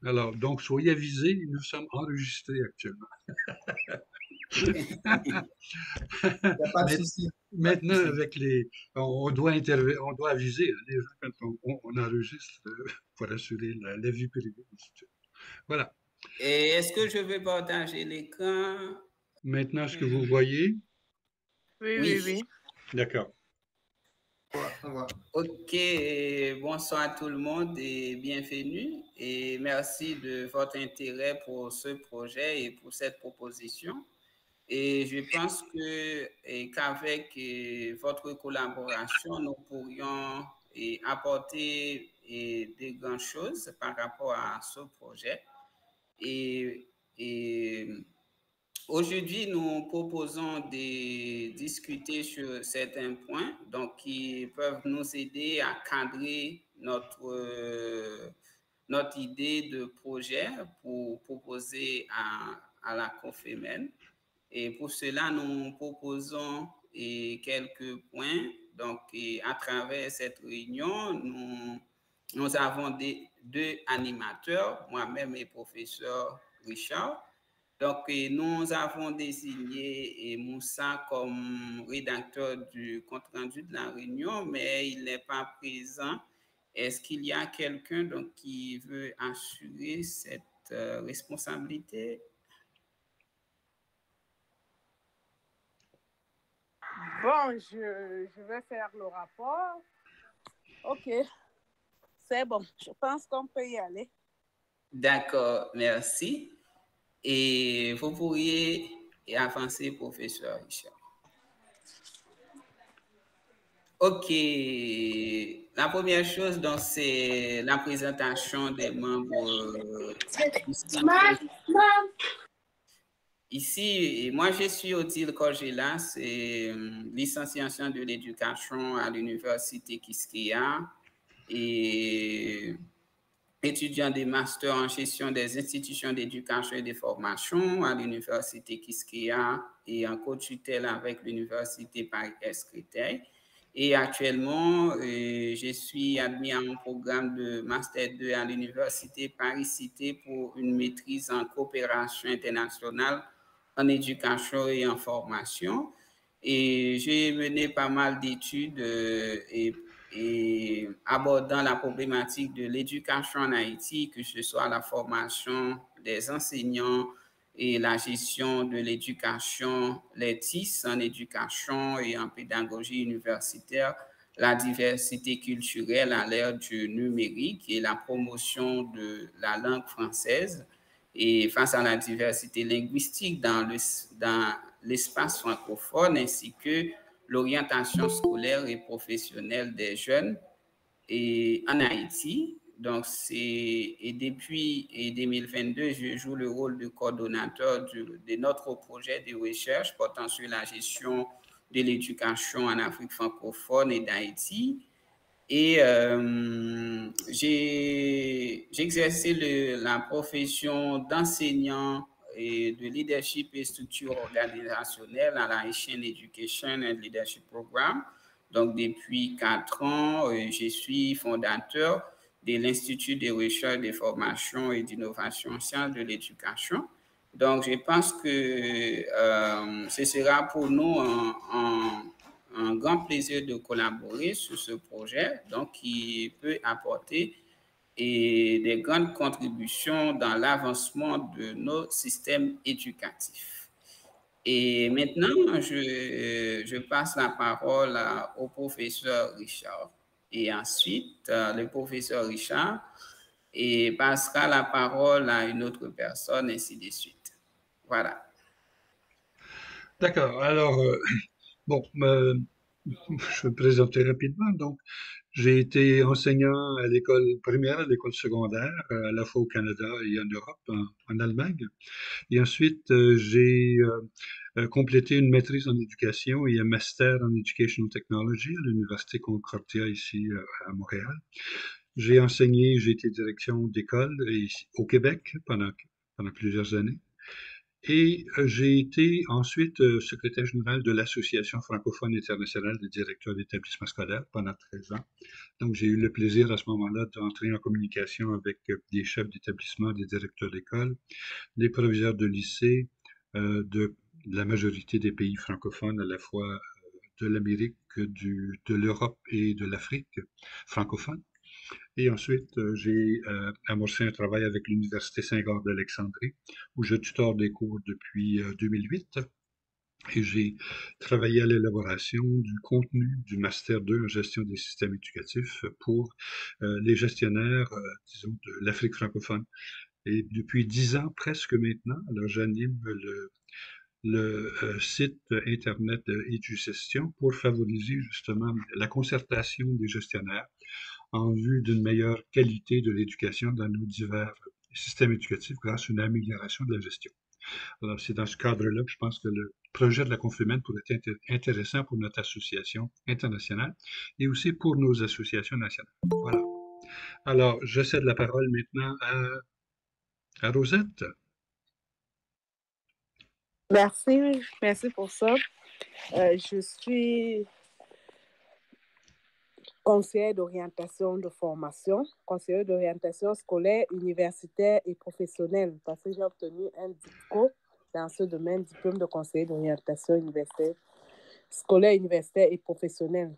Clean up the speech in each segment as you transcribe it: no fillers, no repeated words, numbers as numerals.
Alors, donc, soyez avisés, nous sommes enregistrés actuellement. Il n'y a pas de Mais souci. Pas de maintenant, souci. avec les, on doit on doit aviser hein, les gens quand on enregistre pour assurer la vie privée. Voilà. Et est-ce que je veux partager l'écran? Maintenant, ce que vous Hmm, voyez, Oui, oui, oui. oui. d'accord. On voit. Ok, bonsoir à tout le monde et bienvenue. Et merci de votre intérêt pour ce projet et pour cette proposition. Et je pense que qu'avec votre collaboration, nous pourrions apporter de grandes choses par rapport à ce projet. Et, et aujourd'hui, nous proposons de discuter sur certains points donc, qui peuvent nous aider à cadrer notre idée de projet pour proposer à la COFEMEN. Et pour cela, nous proposons quelques points. Donc, à travers cette réunion, nous avons deux animateurs, moi-même et professeur Richard. Donc, nous avons désigné Moussa comme rédacteur du compte-rendu de la réunion, mais il n'est pas présent. Est-ce qu'il y a quelqu'un donc, qui veut assurer cette responsabilité? Bon, je vais faire le rapport. OK, c'est bon. Je pense qu'on peut y aller. D'accord, merci. Et vous pourriez avancer, professeur Richard. OK. La première chose, donc, c'est la présentation des membres ici. Moi, je suis Odile Kogela, c'est licenciation de l'éducation à l'université Quisqueya et étudiant des masters en gestion des institutions d'éducation et de formation à l'université Quisqueya et en co-tutelle avec l'université Paris-Est Créteil. Et actuellement, je suis admis à un programme de Master 2 à l'université Paris-Cité pour une maîtrise en coopération internationale en éducation et en formation. Et j'ai mené pas mal d'études et abordant la problématique de l'éducation en Haïti, que ce soit la formation des enseignants et la gestion de l'éducation, les TIS en éducation et en pédagogie universitaire, la diversité culturelle à l'ère du numérique et la promotion de la langue française et face à la diversité linguistique dans l'espace francophone ainsi que l'orientation scolaire et professionnelle des jeunes et en Haïti. Donc, depuis 2022, je joue le rôle de coordonnateur de notre projet de recherche portant sur la gestion de l'éducation en Afrique francophone et d'Haïti. Et j'ai exercé la profession d'enseignant et de leadership et structure organisationnelle à la Haitian Education and Leadership Program. Donc, depuis 4 ans, je suis fondateur de l'Institut de recherche, de formation et d'innovation en sciences de l'éducation. Donc, je pense que ce sera pour nous un grand plaisir de collaborer sur ce projet, donc qui peut apporter des grandes contributions dans l'avancement de nos systèmes éducatifs. Et maintenant, je passe la parole au professeur Richard. Et ensuite, le professeur Richard passera la parole à une autre personne, ainsi de suite. Voilà. D'accord. Alors, bon, je vais me présenter rapidement. Donc, j'ai été enseignant à l'école primaire, à l'école secondaire, à la fois au Canada et en Europe, en Allemagne. Et ensuite, j'ai complété une maîtrise en éducation et un master en Educational Technology à l'Université Concordia ici à Montréal. J'ai enseigné, j'ai été direction d'école au Québec pendant plusieurs années. Et j'ai été ensuite secrétaire général de l'Association francophone internationale des directeurs d'établissements scolaires pendant 13 ans. Donc, j'ai eu le plaisir à ce moment-là d'entrer en communication avec des chefs d'établissement, des directeurs d'école, les proviseurs de lycée de la majorité des pays francophones, à la fois de l'Amérique, de l'Europe et de l'Afrique francophone. Et ensuite, j'ai amorcé un travail avec l'Université Saint-Gord d'Alexandrie, où je tutore des cours depuis 2008. Et j'ai travaillé à l'élaboration du contenu du Master 2 en gestion des systèmes éducatifs pour les gestionnaires, disons, de l'Afrique francophone. Et depuis 10 ans presque maintenant, alors j'anime le site Internet EduGestion pour favoriser justement la concertation des gestionnaires en vue d'une meilleure qualité de l'éducation dans nos divers systèmes éducatifs grâce à une amélioration de la gestion. Alors, c'est dans ce cadre-là que je pense que le projet de la Conflumen pourrait être intéressant pour notre association internationale et aussi pour nos associations nationales. Voilà. Alors, je cède la parole maintenant à Rosette. Merci pour ça. Je suis conseillère d'orientation de formation, conseillère d'orientation scolaire, universitaire et professionnelle, parce que j'ai obtenu un DIPCO dans ce domaine, diplôme de conseiller d'orientation universitaire, scolaire, universitaire et professionnelle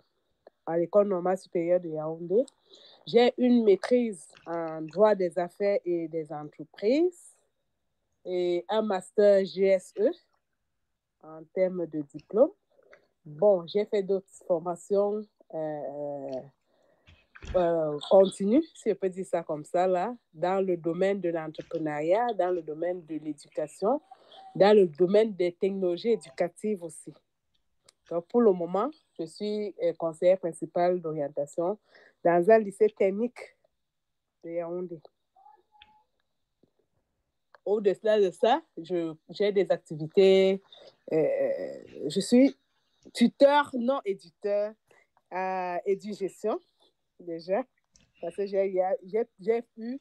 à l'École normale supérieure de Yaoundé. J'ai une maîtrise en droit des affaires et des entreprises et un master GSE en termes de diplôme. Bon, j'ai fait d'autres formations continues, si je peux dire ça comme ça, là, dans le domaine de l'entrepreneuriat, dans le domaine de l'éducation, dans le domaine des technologies éducatives aussi. Donc, pour le moment, je suis conseillère principale d'orientation dans un lycée technique de Yaoundé. Au-delà de ça, j'ai des activités. Je suis tuteur, non éditeur à EduGestion, déjà, parce que j'ai eu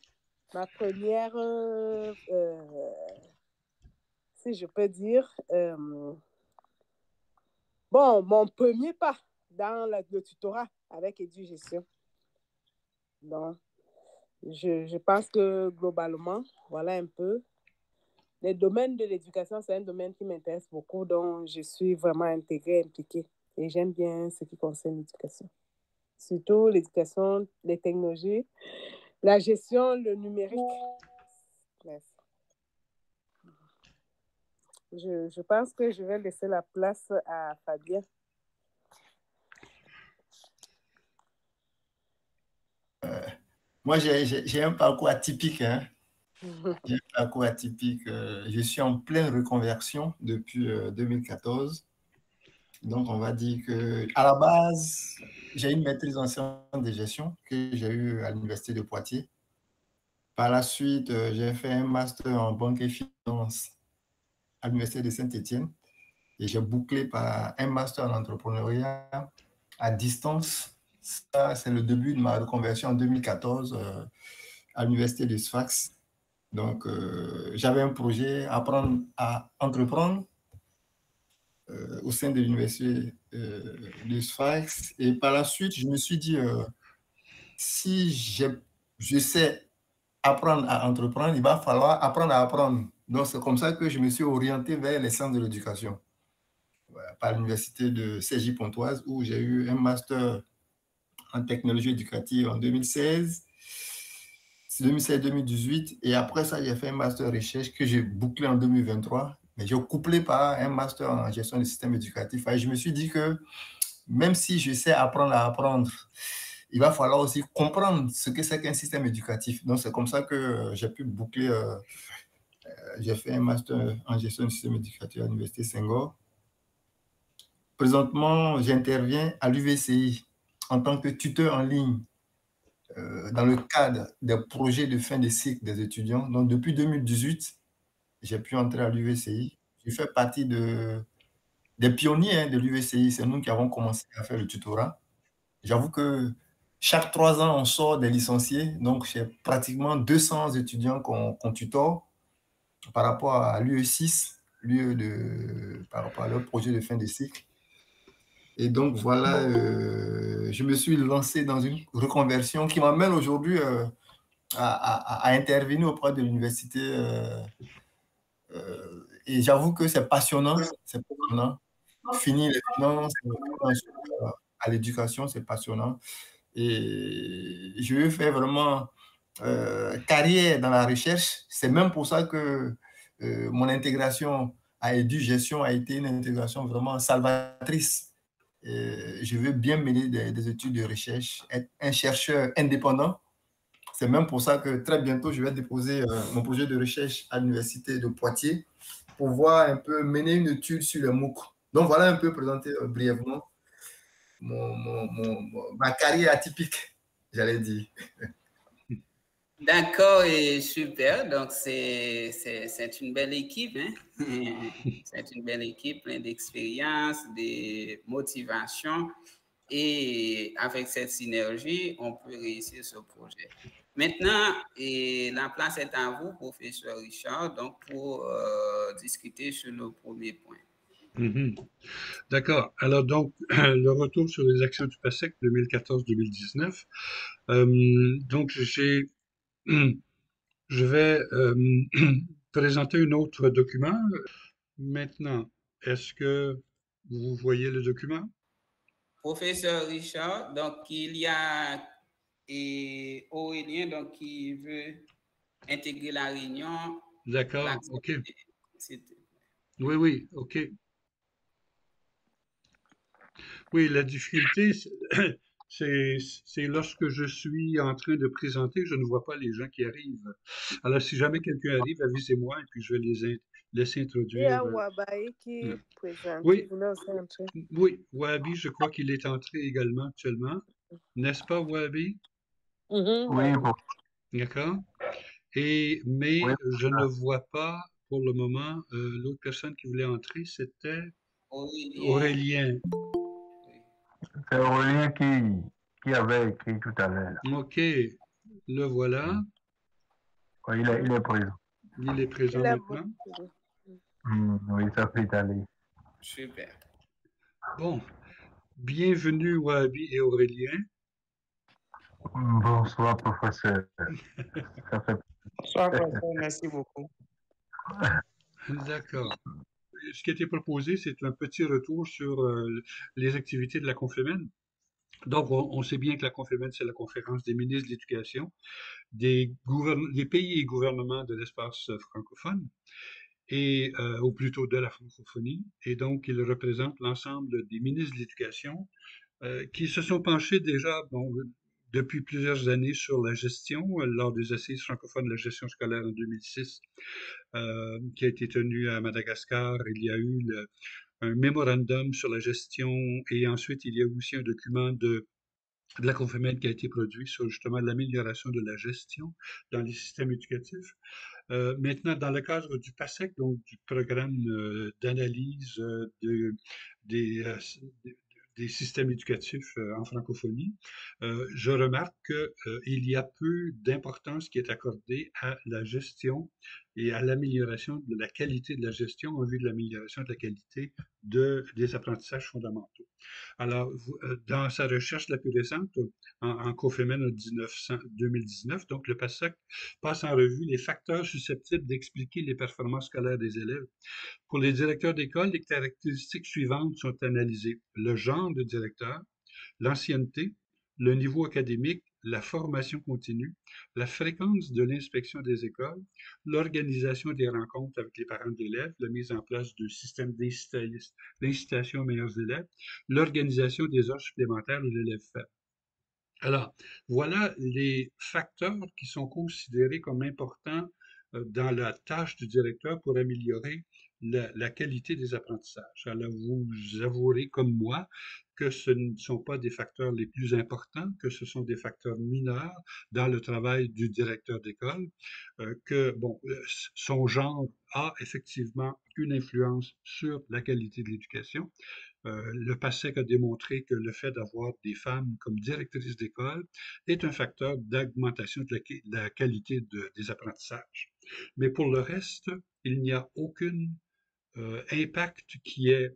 ma première, si je peux dire, mon premier pas dans le tutorat avec EduGestion. Donc, je pense que globalement, voilà un peu. Le domaine de l'éducation, c'est un domaine qui m'intéresse beaucoup, donc je suis vraiment intégrée, impliquée. Et j'aime bien ce qui concerne l'éducation. Surtout l'éducation, les technologies, la gestion, le numérique. Merci. Je pense que je vais laisser la place à Fabien. Moi, j'ai un parcours atypique. Hein. J'ai un parcours atypique. Je suis en pleine reconversion depuis 2014. Donc, on va dire qu'à la base, j'ai une maîtrise en sciences de gestion que j'ai eue à l'Université de Poitiers. Par la suite, j'ai fait un master en banque et finance à l'Université de Saint-Étienne et j'ai bouclé par un master en entrepreneuriat à distance. Ça, c'est le début de ma reconversion en 2014 à l'Université de Sfax. Donc, j'avais un projet, apprendre à entreprendre au sein de l'Université de Sfax. Et par la suite, je me suis dit, si je sais apprendre à entreprendre, il va falloir apprendre à apprendre. Donc, c'est comme ça que je me suis orienté vers les sciences de l'éducation par l'université de Cergy-Pontoise où j'ai eu un master en technologie éducative en 2016, 2016-2018. Et après ça, j'ai fait un master recherche que j'ai bouclé en 2023. Mais j'ai couplé par un master en gestion des systèmes éducatifs. Et je me suis dit que même si je sais apprendre à apprendre, il va falloir aussi comprendre ce que c'est qu'un système éducatif. Donc, c'est comme ça que j'ai pu boucler. J'ai fait un master en gestion du système éducatif à l'Université Senghor. Présentement, j'interviens à l'UVCI en tant que tuteur en ligne dans le cadre des projets de fin de cycle des étudiants. Donc, depuis 2018, j'ai pu entrer à l'UVCI. Je fais partie des pionniers de l'UVCI. C'est nous qui avons commencé à faire le tutorat. J'avoue que chaque 3 ans, on sort des licenciés. Donc, j'ai pratiquement 200 étudiants qu'on tutore par rapport à l'UE6 par rapport à leur projet de fin de cycle. Et donc, voilà, je me suis lancé dans une reconversion qui m'amène aujourd'hui à intervenir auprès de l'université. Et j'avoue que c'est passionnant. C'est passionnant. Finir les finances, à l'éducation, c'est passionnant. Et je veux faire vraiment carrière dans la recherche. C'est même pour ça que mon intégration à EduGestion a été une intégration vraiment salvatrice. Je veux bien mener des études de recherche, être un chercheur indépendant. C'est même pour ça que très bientôt, je vais déposer mon projet de recherche à l'Université de Poitiers pour voir un peu mener une étude sur le MOOC. Donc, voilà un peu présenter brièvement ma carrière atypique, j'allais dire. D'accord et super. Donc, c'est une belle équipe. Hein? C'est une belle équipe, plein d'expérience, de motivation. Et avec cette synergie, on peut réussir ce projet. Maintenant, la place est à vous, professeur Richard, donc pour discuter sur le premier point. D'accord. Alors donc, le retour sur les actions du PASSEC 2014-2019. Donc, je vais présenter un autre document. Maintenant, est-ce que vous voyez le document? Professeur Richard, donc il y a Aurélien donc, qui veut intégrer la réunion. D'accord, ok. Oui, oui, ok. Oui, la difficulté, c'est lorsque je suis en train de présenter, je ne vois pas les gens qui arrivent. Alors, si jamais quelqu'un arrive, avisez-moi et puis je vais laisser Il y introduire. a Wabaye qui présente. Oui, Vous aussi entrer. oui, Wabi, je crois qu'il est entré également actuellement. N'est-ce pas, Wabi? Oui, bon, D'accord. Mais oui, je ne vois pas pour le moment l'autre personne qui voulait entrer, c'était Aurélien. c'est Aurélien qui avait écrit tout à l'heure. Ok, le voilà. Oui, il est présent. Il est présent maintenant. Oui, ça fait aller. Super. Bon, bienvenue Wabi et Aurélien. Bonsoir, professeur. Ça fait... Bonsoir, professeur. Merci beaucoup. D'accord. Ce qui a été proposé, c'est un petit retour sur les activités de la Confémène. Donc, on sait bien que la Confémène, c'est la conférence des ministres de l'Éducation des pays et gouvernements de l'espace francophone, ou plutôt de la francophonie. Et donc, il représente l'ensemble des ministres de l'Éducation qui se sont penchés déjà depuis plusieurs années sur la gestion, lors des assises francophones de la gestion scolaire en 2006, qui a été tenue à Madagascar. Il y a eu un mémorandum sur la gestion et ensuite il y a aussi un document de la Confémène qui a été produit sur justement l'amélioration de la gestion dans les systèmes éducatifs. Maintenant, dans le cadre du PASSEC, donc du programme d'analyse des, des systèmes éducatifs en francophonie, je remarque qu'il y a peu d'importance qui est accordée à la gestion et à l'amélioration de la qualité de la gestion en vue de l'amélioration de la qualité des apprentissages fondamentaux. Alors, dans sa recherche la plus récente, en Confémène 2019, donc le PASSEC passe en revue les facteurs susceptibles d'expliquer les performances scolaires des élèves. Pour les directeurs d'école, les caractéristiques suivantes sont analysées. Le genre de directeur, l'ancienneté, le niveau académique, la formation continue, la fréquence de l'inspection des écoles, l'organisation des rencontres avec les parents d'élèves, la mise en place de systèmes d'incitation aux meilleurs élèves, l'organisation des heures supplémentaires de l'élève faible. Alors, voilà les facteurs qui sont considérés comme importants dans la tâche du directeur pour améliorer la qualité des apprentissages. Alors, vous avouerez comme moi que ce ne sont pas des facteurs les plus importants, que ce sont des facteurs mineurs dans le travail du directeur d'école, que son genre a effectivement une influence sur la qualité de l'éducation. Le PASSEC a démontré que le fait d'avoir des femmes comme directrices d'école est un facteur d'augmentation de la qualité des apprentissages. Mais pour le reste, il n'y a aucune impact qui est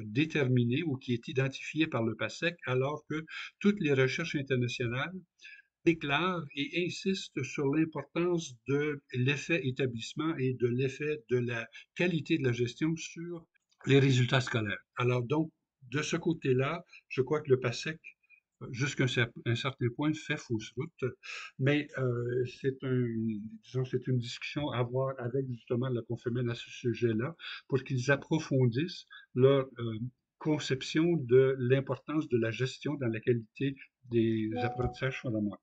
déterminé ou qui est identifié par le PASEC, alors que toutes les recherches internationales déclarent et insistent sur l'importance de l'effet établissement et de l'effet de la qualité de la gestion sur les résultats scolaires. Alors donc, de ce côté-là, je crois que le PASEC, jusqu'à un certain point, fait fausse route, mais c'est une discussion à avoir avec justement la Confémène à ce sujet-là, pour qu'ils approfondissent leur conception de l'importance de la gestion dans la qualité des apprentissages fondamentaux.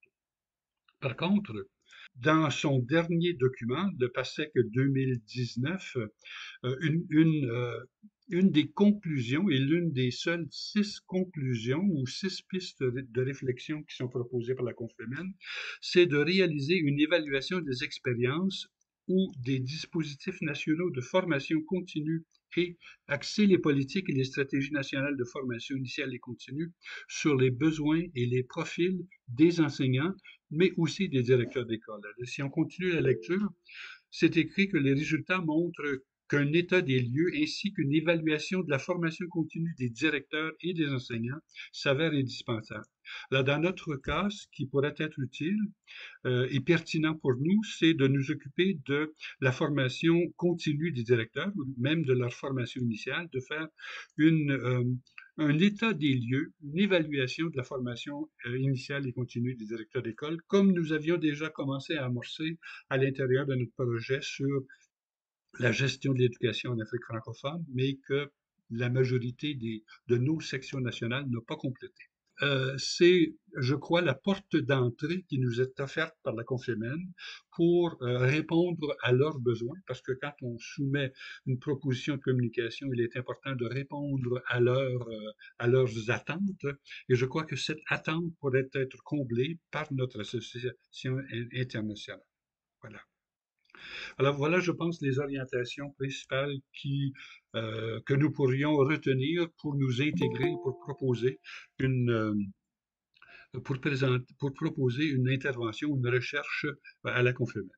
Par contre, dans son dernier document, le PASEC 2019, une des conclusions et l'une des seules 6 conclusions ou 6 pistes de réflexion qui sont proposées par la Confémène, c'est de réaliser une évaluation des expériences ou des dispositifs nationaux de formation continue et axer les politiques et les stratégies nationales de formation initiale et continue sur les besoins et les profils des enseignants, mais aussi des directeurs d'école. Si on continue la lecture, c'est écrit que les résultats montrent qu'un état des lieux ainsi qu'une évaluation de la formation continue des directeurs et des enseignants s'avère indispensable. Là, dans notre cas, ce qui pourrait être utile et pertinent pour nous, c'est de nous occuper de la formation continue des directeurs, ou même de leur formation initiale, de faire un état des lieux, une évaluation de la formation initiale et continue des directeurs d'école, comme nous avions déjà commencé à amorcer à l'intérieur de notre projet sur la gestion de l'éducation en Afrique francophone, mais que la majorité de nos sections nationales n'a pas complété. C'est, je crois, la porte d'entrée qui nous est offerte par la Confémène pour répondre à leurs besoins, parce que quand on soumet une proposition de communication, il est important de répondre à leurs attentes, et je crois que cette attente pourrait être comblée par notre association internationale. Voilà. Alors voilà, je pense, les orientations principales que nous pourrions retenir pour nous intégrer, pour proposer pour proposer une intervention, une recherche à la Confémène.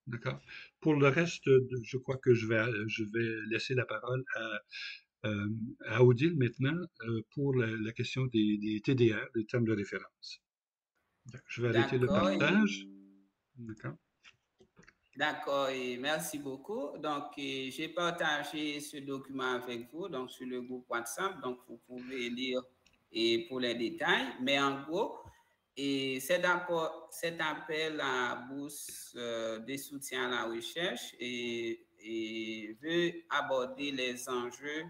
D'accord? Pour le reste, je crois que je vais laisser la parole à Odile maintenant pour la question des TDR, des termes de référence. Je vais arrêter le partage. D'accord? D'accord, et merci beaucoup. Donc, j'ai partagé ce document avec vous, donc sur le groupe WhatsApp, donc vous pouvez lire et pour les détails. Mais en gros, et cet appel à bourse de soutien à la recherche et veut aborder les enjeux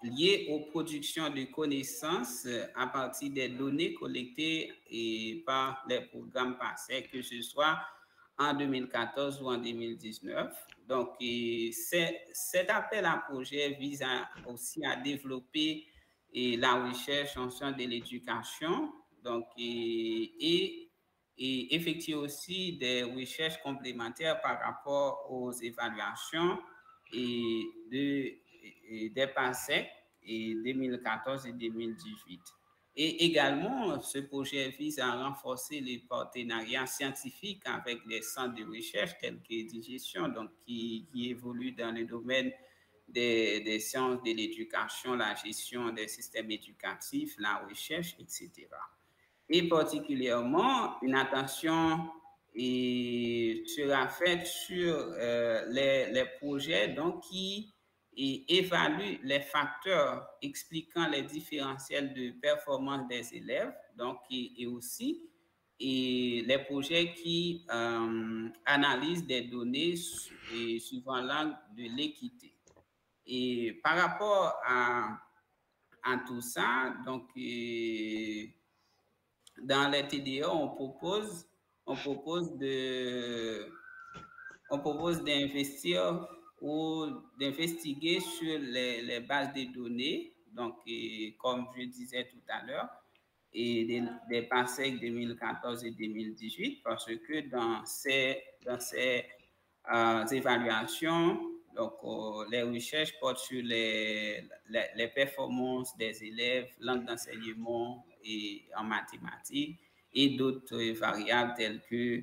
liés aux productions de connaissances à partir des données collectées par les programmes passés, que ce soit en 2014 ou en 2019. Donc, cet appel à projet vise aussi à développer la recherche en sciences de l'éducation, donc, et effectuer aussi des recherches complémentaires par rapport aux évaluations des PASEC et 2014 et 2018. Et également, ce projet vise à renforcer les partenariats scientifiques avec les centres de recherche tels que Digestion, donc qui évoluent dans le domaine des sciences de l'éducation, la gestion des systèmes éducatifs, la recherche, etc. Et particulièrement, une attention sera faite sur les projets donc, qui évaluent les facteurs expliquant les différentiels de performance des élèves, donc, et aussi les projets qui analysent des données suivant l'angle de l'équité. Et par rapport à tout ça, donc, dans les TDA, on propose d'investir ou d'investiguer sur les bases de données, donc comme je disais tout à l'heure, et des PASEC 2014 et 2018, parce que dans ces évaluations, donc, les recherches portent sur les performances des élèves, langue d'enseignement et en mathématiques, et d'autres variables telles que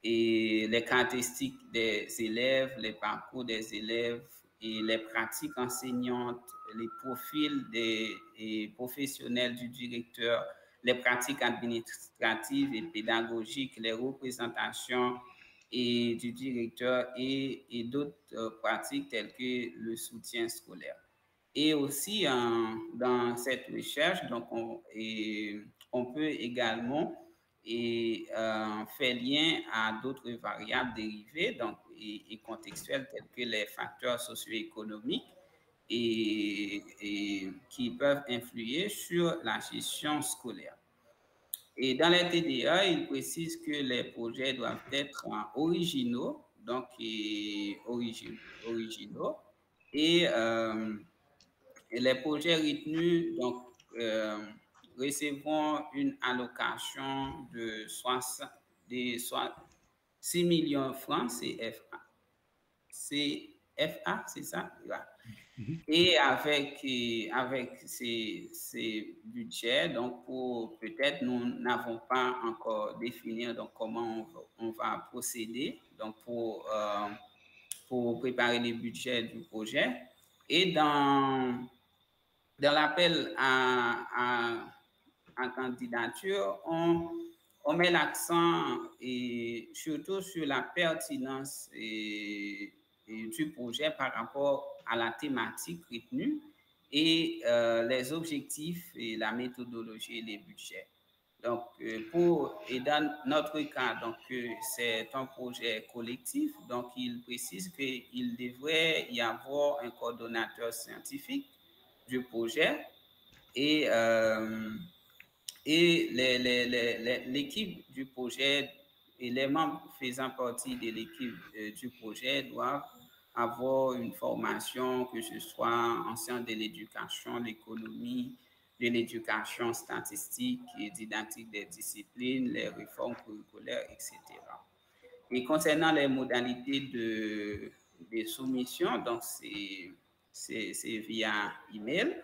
et les caractéristiques des élèves, les parcours des élèves et les pratiques enseignantes, les profils des professionnels du directeur, les pratiques administratives et pédagogiques, les représentations et du directeur et d'autres pratiques telles que le soutien scolaire. Et aussi, dans cette recherche, donc on peut également fait lien à d'autres variables dérivées donc, et contextuelles telles que les facteurs socio-économiques et qui peuvent influer sur la gestion scolaire. Et dans les TDA, il précise que les projets doivent être originaux, donc originaux, et les projets retenus donc, recevront une allocation de 6 millions de francs CFA. CFA, c'est ça? Et avec ces budgets, donc peut-être nous n'avons pas encore défini donc comment on va procéder donc pour préparer les budgets du projet. Et dans l'appel à candidature, on met l'accent surtout sur la pertinence du projet par rapport à la thématique retenue et les objectifs et la méthodologie et les budgets. Donc, et dans notre cas, donc, c'est un projet collectif, donc il précise qu'il devrait y avoir un coordonnateur scientifique du projet et l'équipe du projet et les membres faisant partie de l'équipe du projet doivent avoir une formation, que ce soit en sciences de l'éducation, l'économie, de l'éducation statistique et didactique des disciplines, les réformes curriculaires, etc. Et concernant les modalités de soumission, donc c'est via email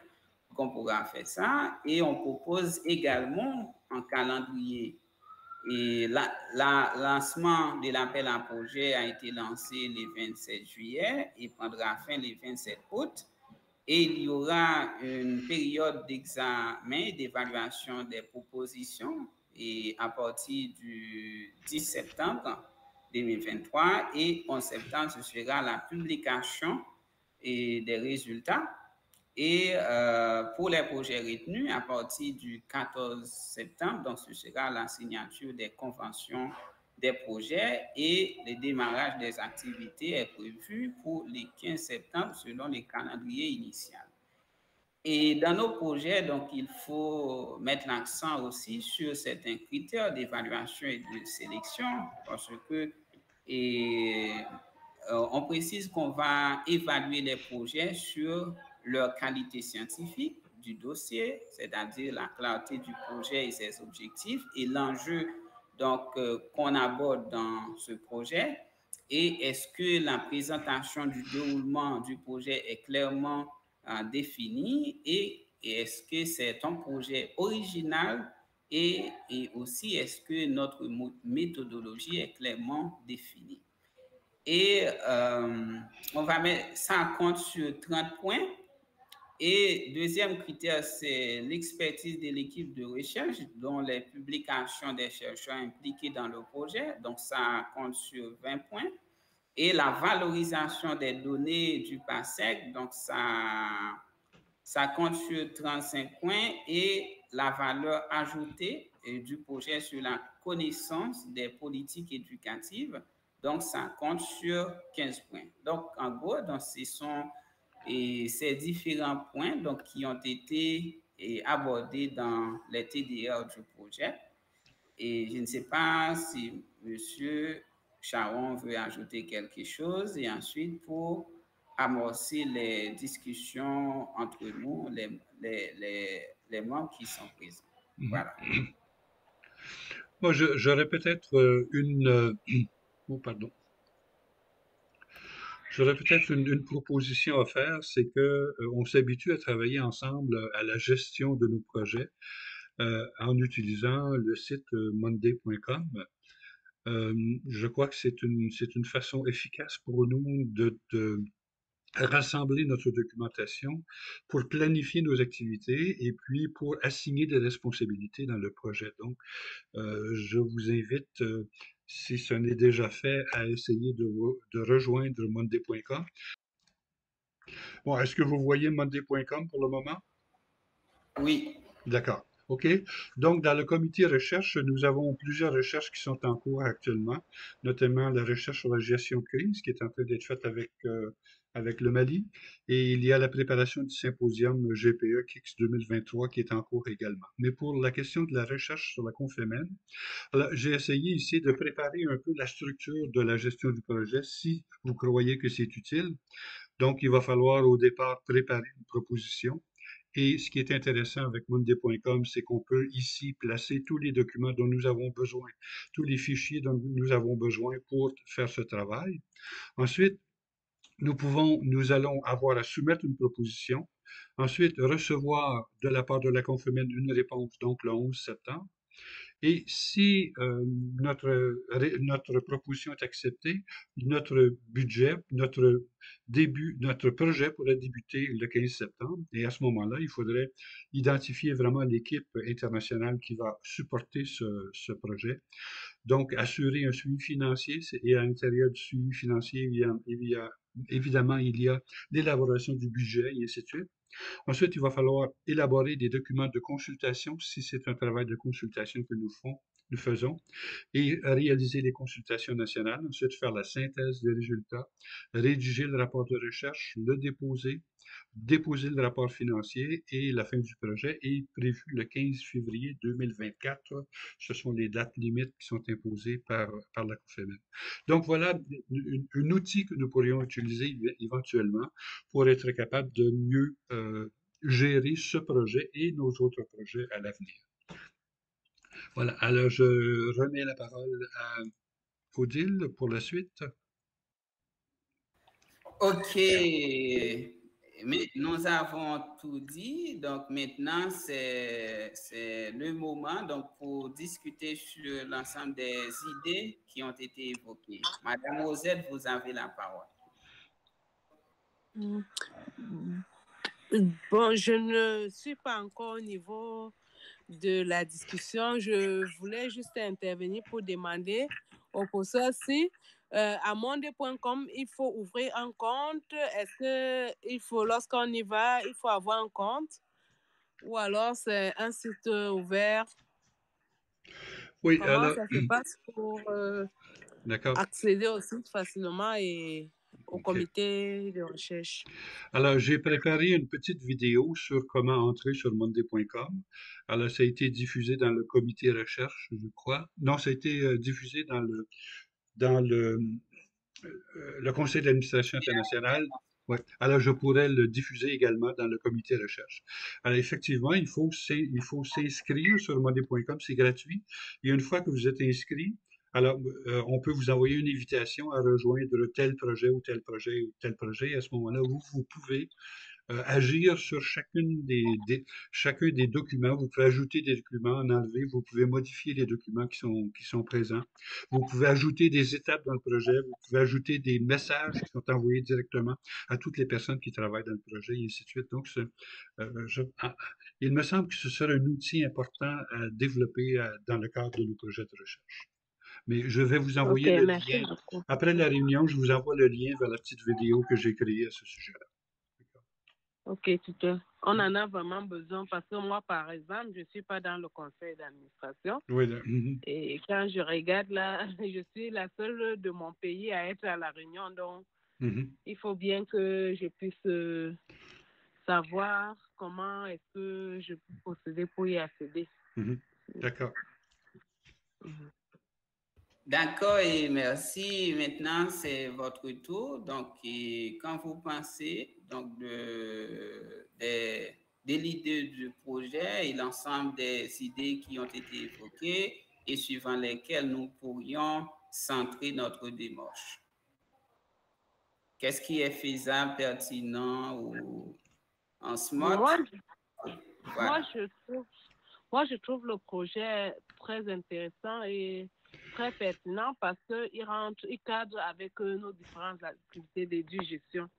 qu'on pourra faire ça. Et on propose également un calendrier. Et le lancement de l'appel à projet a été lancé le 27 juillet et prendra fin le 27 août. Et il y aura une période d'examen et d'évaluation des propositions et à partir du 10 septembre 2023 et en septembre, ce sera la publication des résultats. Et pour les projets retenus, à partir du 14 septembre, donc ce sera la signature des conventions des projets et le démarrage des activités est prévu pour le 15 septembre selon le calendrier initial. Et dans nos projets, donc, il faut mettre l'accent aussi sur certains critères d'évaluation et de sélection parce que on précise qu'on va évaluer les projets sur leur qualité scientifique du dossier, c'est-à-dire la clarté du projet et ses objectifs et l'enjeu donc qu'on aborde dans ce projet. Et est-ce que la présentation du déroulement du projet est clairement définie et est-ce que c'est un projet original et aussi est-ce que notre méthodologie est clairement définie. Et on va mettre ça en compte sur 30 points. Et deuxième critère, c'est l'expertise de l'équipe de recherche, dont les publications des chercheurs impliqués dans le projet. Donc, ça compte sur 20 points. Et la valorisation des données du PASEC, donc ça compte sur 35 points. Et la valeur ajoutée du projet sur la connaissance des politiques éducatives, donc ça compte sur 15 points. Donc, en gros, donc, ce sont ces différents points donc, qui ont été abordés dans les TDR du projet. Et je ne sais pas si M. Charon veut ajouter quelque chose et ensuite pour amorcer les discussions entre nous, les membres qui sont présents. Voilà. Moi, j'aurais peut-être oh, pardon. J'aurais peut-être une proposition à faire, c'est que on s'habitue à travailler ensemble à la gestion de nos projets en utilisant le site monday.com. Je crois que c'est une façon efficace pour nous de rassembler notre documentation pour planifier nos activités et puis pour assigner des responsabilités dans le projet. Donc, je vous invite, si ce n'est déjà fait, à essayer de rejoindre monday.com. Bon, est-ce que vous voyez monday.com pour le moment? Oui. D'accord. OK. Donc, dans le comité recherche, nous avons plusieurs recherches qui sont en cours actuellement, notamment la recherche sur la gestion de crise qui est en train d'être faite avec le Mali. Et il y a la préparation du symposium GPE KIX 2023 qui est en cours également. Mais pour la question de la recherche sur la Confémène, alors, j'ai essayé ici de préparer un peu la structure de la gestion du projet si vous croyez que c'est utile. Donc, il va falloir au départ préparer une proposition. Et ce qui est intéressant avec monday.com, c'est qu'on peut ici placer tous les documents dont nous avons besoin, tous les fichiers dont nous avons besoin pour faire ce travail. Ensuite, nous allons avoir à soumettre une proposition. Ensuite, recevoir de la part de la Confémène une réponse, donc le 11 septembre. Et si notre proposition est acceptée, notre budget, notre projet pourrait débuter le 15 septembre. Et à ce moment-là, il faudrait identifier vraiment l'équipe internationale qui va supporter ce projet. Donc, assurer un suivi financier, et à l'intérieur du suivi financier, évidemment, il y a l'élaboration du budget et ainsi de suite. Ensuite, il va falloir élaborer des documents de consultation, si c'est un travail de consultation que nous faisons, et réaliser les consultations nationales. Ensuite, faire la synthèse des résultats, rédiger le rapport de recherche, le déposer le rapport financier et la fin du projet est prévue le 15 février 2024. Ce sont les dates limites qui sont imposées par la Confémène. Donc voilà un outil que nous pourrions utiliser éventuellement pour être capable de mieux gérer ce projet et nos autres projets à l'avenir. Voilà, alors je remets la parole à Odile pour la suite. OK. Mais nous avons tout dit, donc maintenant c'est le moment donc pour discuter sur l'ensemble des idées qui ont été évoquées. Madame Rosette, vous avez la parole. Bon, je ne suis pas encore au niveau de la discussion. Je voulais juste intervenir pour demander au professeur si à monday.com, il faut ouvrir un compte. Est-ce que il faut, lorsqu'on y va, il faut avoir un compte? Ou alors c'est un site ouvert? Oui, Comment alors, ça se passe pour d'accord. accéder au site facilement et au OK. comité de recherche? Alors, j'ai préparé une petite vidéo sur comment entrer sur monday.com. Alors, ça a été diffusé dans le comité recherche, je crois. Non, ça a été diffusé dans le conseil d'administration internationale. Ouais. Alors, je pourrais le diffuser également dans le comité recherche. Alors, effectivement, il faut s'inscrire sur monday.com, c'est gratuit. Et une fois que vous êtes inscrit, alors, on peut vous envoyer une invitation à rejoindre tel projet ou tel projet ou tel projet. Et à ce moment-là, vous pouvez agir sur chacun des documents. Vous pouvez ajouter des documents, en enlever. Vous pouvez modifier les documents qui sont présents. Vous pouvez ajouter des étapes dans le projet. Vous pouvez ajouter des messages qui sont envoyés directement à toutes les personnes qui travaillent dans le projet, et ainsi de suite. Donc, il me semble que ce serait un outil important à développer dans le cadre de nos projets de recherche. Mais je vais vous Ok, envoyer le merci lien. beaucoup. Après la réunion, je vous envoie le lien vers la petite vidéo que j'ai créée à ce sujet-là. Ok, tuteur. On en a vraiment besoin parce que moi, par exemple, je ne suis pas dans le conseil d'administration. Oui, Et quand je regarde là, je suis la seule de mon pays à être à la réunion. Donc, il faut bien que je puisse savoir comment est-ce que je peux procéder pour y accéder. D'accord. D'accord et merci. Maintenant, c'est votre tour. Donc, quand vous pensez donc des l'idée du projet et l'ensemble des idées qui ont été évoquées et suivant lesquelles nous pourrions centrer notre démarche. Qu'est-ce qui est faisable, pertinent ou en smart? Moi, je trouve le projet très intéressant et très pertinent parce qu'il cadre avec nos différentes activités d'éducation.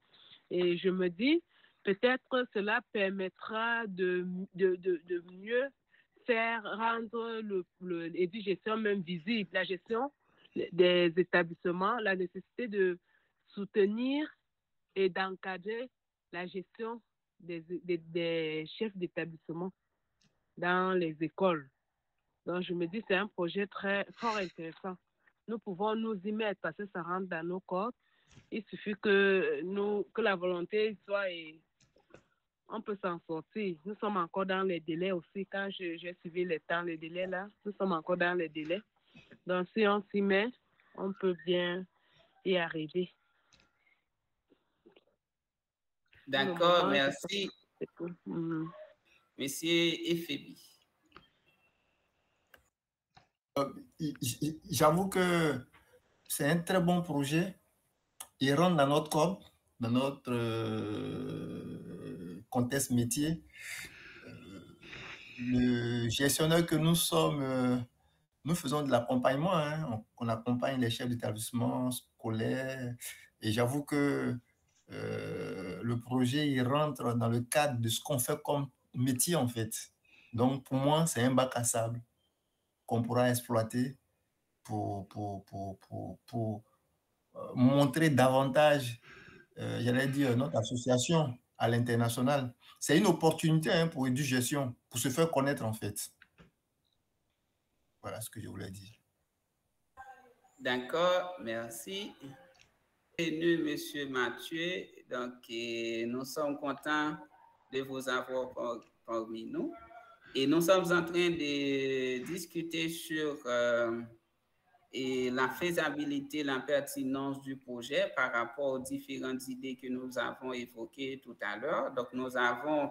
Et je me dis, peut-être cela permettra de mieux faire rendre l'éducation même visible, la gestion des établissements, la nécessité de soutenir et d'encadrer la gestion des chefs d'établissement dans les écoles. Donc, je me dis c'est un projet fort intéressant. Nous pouvons nous y mettre parce que ça rentre dans nos cordes. Il suffit que la volonté soit et on peut s'en sortir. Nous sommes encore dans les délais aussi. Quand j'ai suivi les temps, les délais là, nous sommes encore dans les délais. Donc, si on s'y met, on peut bien y arriver. D'accord, merci. Monsieur Efebi. J'avoue que c'est un très bon projet. Il rentre dans notre corps, dans notre contexte métier. Le gestionnaire que nous sommes, nous faisons de l'accompagnement. Hein. On accompagne les chefs d'établissement scolaires. Et j'avoue que le projet, il rentre dans le cadre de ce qu'on fait comme métier, en fait. Donc, pour moi, c'est un bac à sable qu'on pourra exploiter pour montrer davantage, j'allais dire, notre association à l'international. C'est une opportunité pour EduGestion, pour se faire connaître, en fait. Voilà ce que je voulais dire. D'accord, merci. Bienvenue, Monsieur Mathieu. Donc, nous sommes contents de vous avoir parmi nous. Et nous sommes en train de discuter sur la faisabilité, la pertinence du projet par rapport aux différentes idées que nous avons évoquées tout à l'heure. Donc, nous avons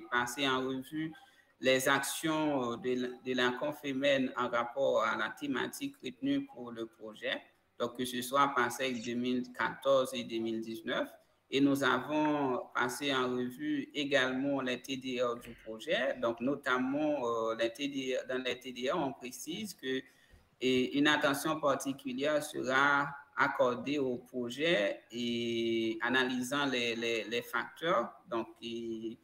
passé en revue les actions de la Confémen en rapport à la thématique retenue pour le projet, donc que ce soit PASEC 2014 et 2019. Et nous avons passé en revue également les TDR du projet, donc notamment dans les TDR, on précise que une attention particulière sera accordée au projet et analysant les facteurs, donc les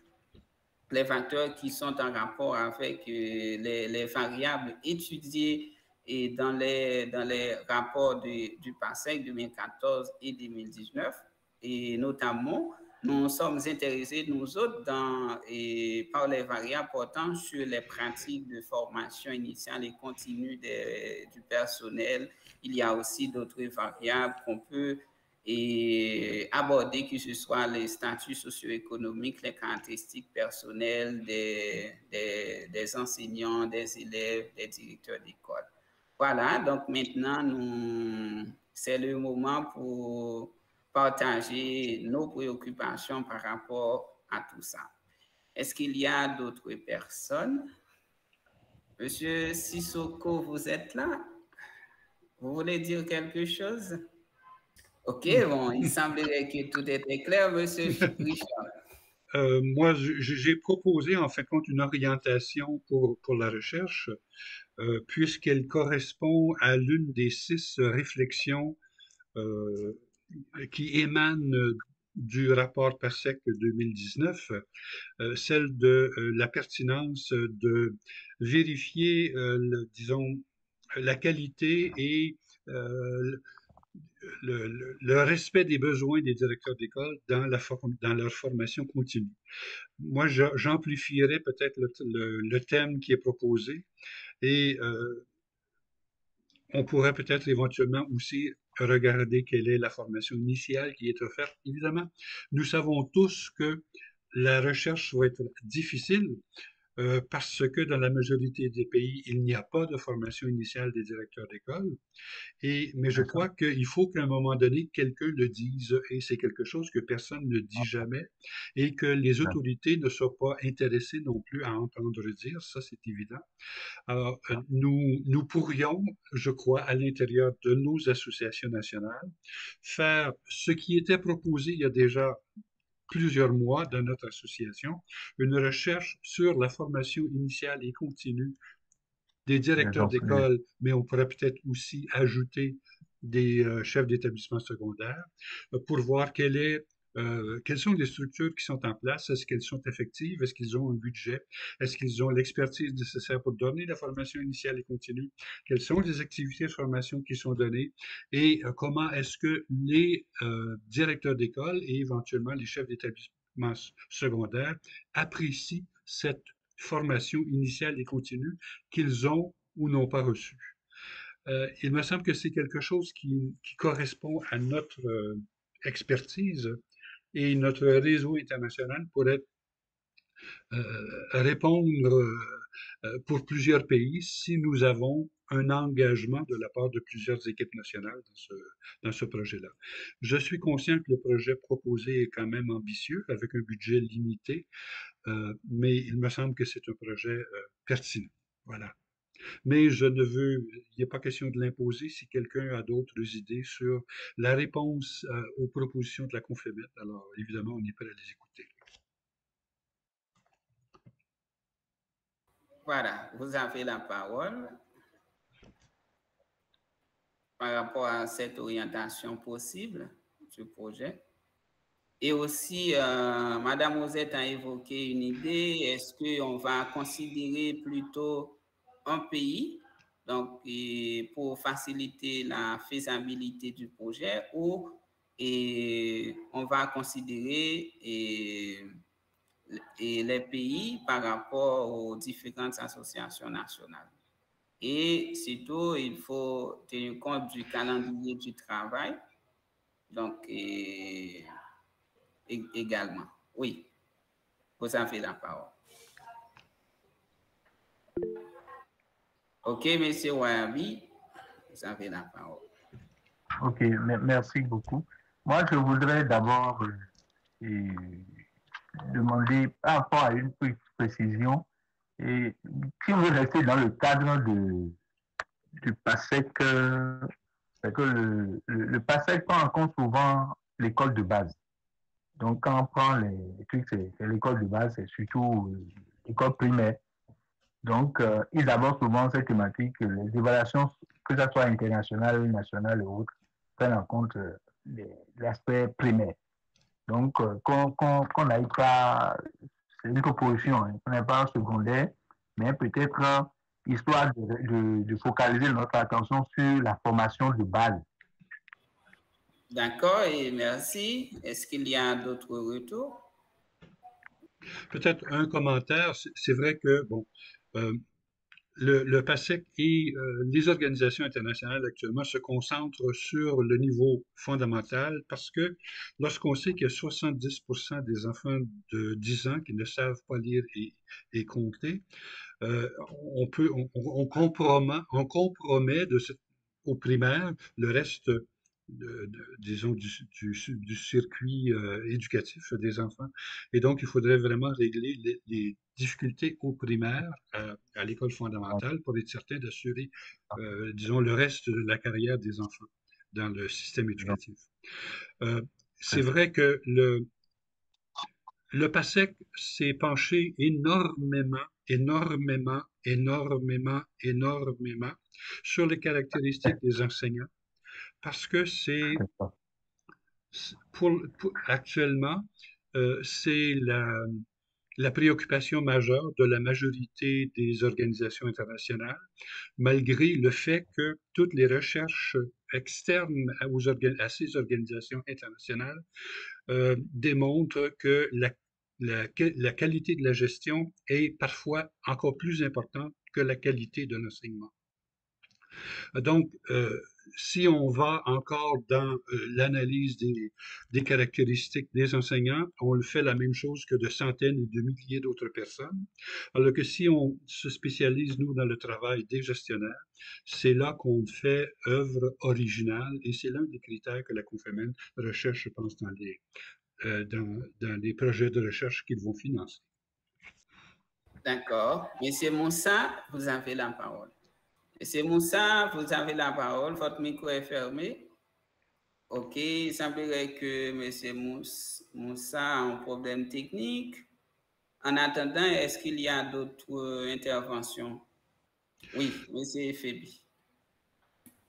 facteurs qui sont en rapport avec les variables étudiées et dans les rapports du PASEC 2014 et 2019. Et notamment, nous sommes intéressés, nous autres, par les variables portant sur les pratiques de formation initiale et continue du personnel. Il y a aussi d'autres variables qu'on peut aborder, que ce soit les statuts socio-économiques, les caractéristiques personnelles des enseignants, des élèves, des directeurs d'école. Voilà, donc maintenant, c'est le moment pour partager nos préoccupations par rapport à tout ça. Est-ce qu'il y a d'autres personnes? Monsieur Sissoko, vous êtes là? Vous voulez dire quelque chose? OK, bon, il semblerait que tout était clair, monsieur Richard. Moi, j'ai proposé en fin de compte une orientation pour la recherche, puisqu'elle correspond à l'une des 6 réflexions qui émanent du rapport PASEC 2019, celle de la pertinence de vérifier, disons, la qualité et le respect des besoins des directeurs d'école dans leur formation continue. Moi, j'amplifierais peut-être le thème qui est proposé et on pourrait peut-être éventuellement aussi regarder quelle est la formation initiale qui est offerte. Évidemment, nous savons tous que la recherche va être difficile parce que dans la majorité des pays, il n'y a pas de formation initiale des directeurs d'école. Mais je crois qu'il faut qu'à un moment donné, quelqu'un le dise, et c'est quelque chose que personne ne dit jamais, et que les autorités ne soient pas intéressées non plus à entendre dire, ça c'est évident. Alors, nous pourrions, je crois, à l'intérieur de nos associations nationales, faire ce qui était proposé il y a déjà plusieurs mois dans notre association, une recherche sur la formation initiale et continue des Je directeurs t'en prie. d'école, mais on pourrait peut-être aussi ajouter des chefs d'établissement secondaire pour voir quelles sont les structures qui sont en place, est-ce qu'elles sont effectives, est-ce qu'ils ont un budget, est-ce qu'ils ont l'expertise nécessaire pour donner la formation initiale et continue, quelles sont les activités de formation qui sont données et comment est-ce que les directeurs d'école et éventuellement les chefs d'établissement secondaire apprécient cette formation initiale et continue qu'ils ont ou n'ont pas reçue. Il me semble que c'est quelque chose qui correspond à notre expertise et notre réseau international pourrait répondre pour plusieurs pays si nous avons un engagement de la part de plusieurs équipes nationales dans ce projet-là. Je suis conscient que le projet proposé est quand même ambitieux, avec un budget limité, mais il me semble que c'est un projet pertinent. Voilà. Mais il n'est pas question de l'imposer si quelqu'un a d'autres idées sur la réponse aux propositions de la Confémet. Alors, évidemment, on est prêt à les écouter. Voilà, vous avez la parole par rapport à cette orientation possible du projet. Et aussi, Madame Rosette a évoqué une idée, est-ce qu'on va considérer plutôt un pays donc, pour faciliter la faisabilité du projet ou on va considérer les pays par rapport aux différentes associations nationales. Et surtout, il faut tenir compte du calendrier du travail. Donc, également. Oui, vous avez la parole. OK, Monsieur Wayabi, vous avez la parole. Ok, merci beaucoup. Moi, je voudrais d'abord demander par rapport à une petite précision. Et si on veut rester dans le cadre du PASSEC, c'est que le PASSEC prend en compte souvent l'école de base. Donc, quand on prend les trucs, c'est l'école de base, c'est surtout l'école primaire. Donc, ils abordent souvent cette thématique, les évaluations, que ce soit internationales, nationales et autres, prennent en compte l'aspect primaire. Donc, qu'on n'aille pas, c'est une proposition, hein, qu'on n'aille pas en secondaire, mais peut-être histoire de focaliser notre attention sur la formation de base. D'accord, et merci. Est-ce qu'il y a d'autres retours? Peut-être un commentaire. C'est vrai que, bon, le PASSEC et les organisations internationales actuellement se concentrent sur le niveau fondamental parce que lorsqu'on sait qu'il y a 70% des enfants de 10 ans qui ne savent pas lire et compter, on compromet au primaire le reste disons, du circuit éducatif des enfants. Et donc, il faudrait vraiment régler les difficultés au primaire, à l'école fondamentale, pour être certain d'assurer, disons, le reste de la carrière des enfants dans le système éducatif. C'est vrai que le PASSEC s'est penché énormément sur les caractéristiques des enseignants parce que actuellement, c'est la préoccupation majeure de la majorité des organisations internationales, malgré le fait que toutes les recherches externes à ces organisations internationales démontrent que la qualité de la gestion est parfois encore plus importante que la qualité de l'enseignement. Donc, si on va encore dans l'analyse des caractéristiques des enseignants, on le fait la même chose que de centaines et de milliers d'autres personnes. Alors que si on se spécialise, nous, dans le travail des gestionnaires, c'est là qu'on fait œuvre originale et c'est l'un des critères que la Confémen recherche, je pense, dans les projets de recherche qu'ils vont financer. D'accord. Monsieur Moussa, vous avez la parole. Monsieur Moussa, vous avez la parole. Votre micro est fermé. OK. Il semblerait que Monsieur Moussa a un problème technique. En attendant, est-ce qu'il y a d'autres interventions? Oui, monsieur Fébi.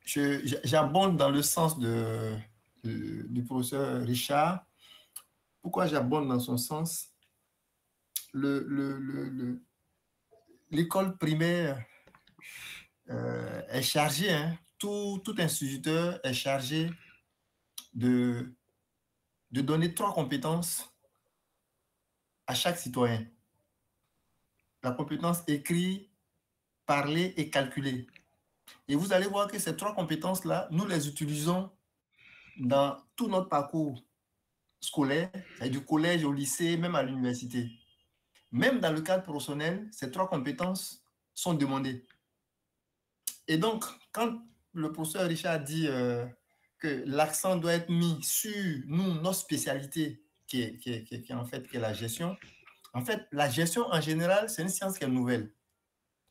J'abonde dans le sens du professeur Richard. Pourquoi j'abonde dans son sens? L'école primaire est chargée, hein, tout instituteur est chargé de donner 3 compétences à chaque citoyen. La compétence écrire, parler et calculer. Et vous allez voir que ces 3 compétences-là, nous les utilisons dans tout notre parcours scolaire, du collège au lycée, même à l'université. Même dans le cadre professionnel, ces 3 compétences sont demandées. Et donc, quand le professeur Richard dit que l'accent doit être mis sur notre spécialité, qui est en fait la gestion, en fait, la gestion en général, c'est une science qui est nouvelle.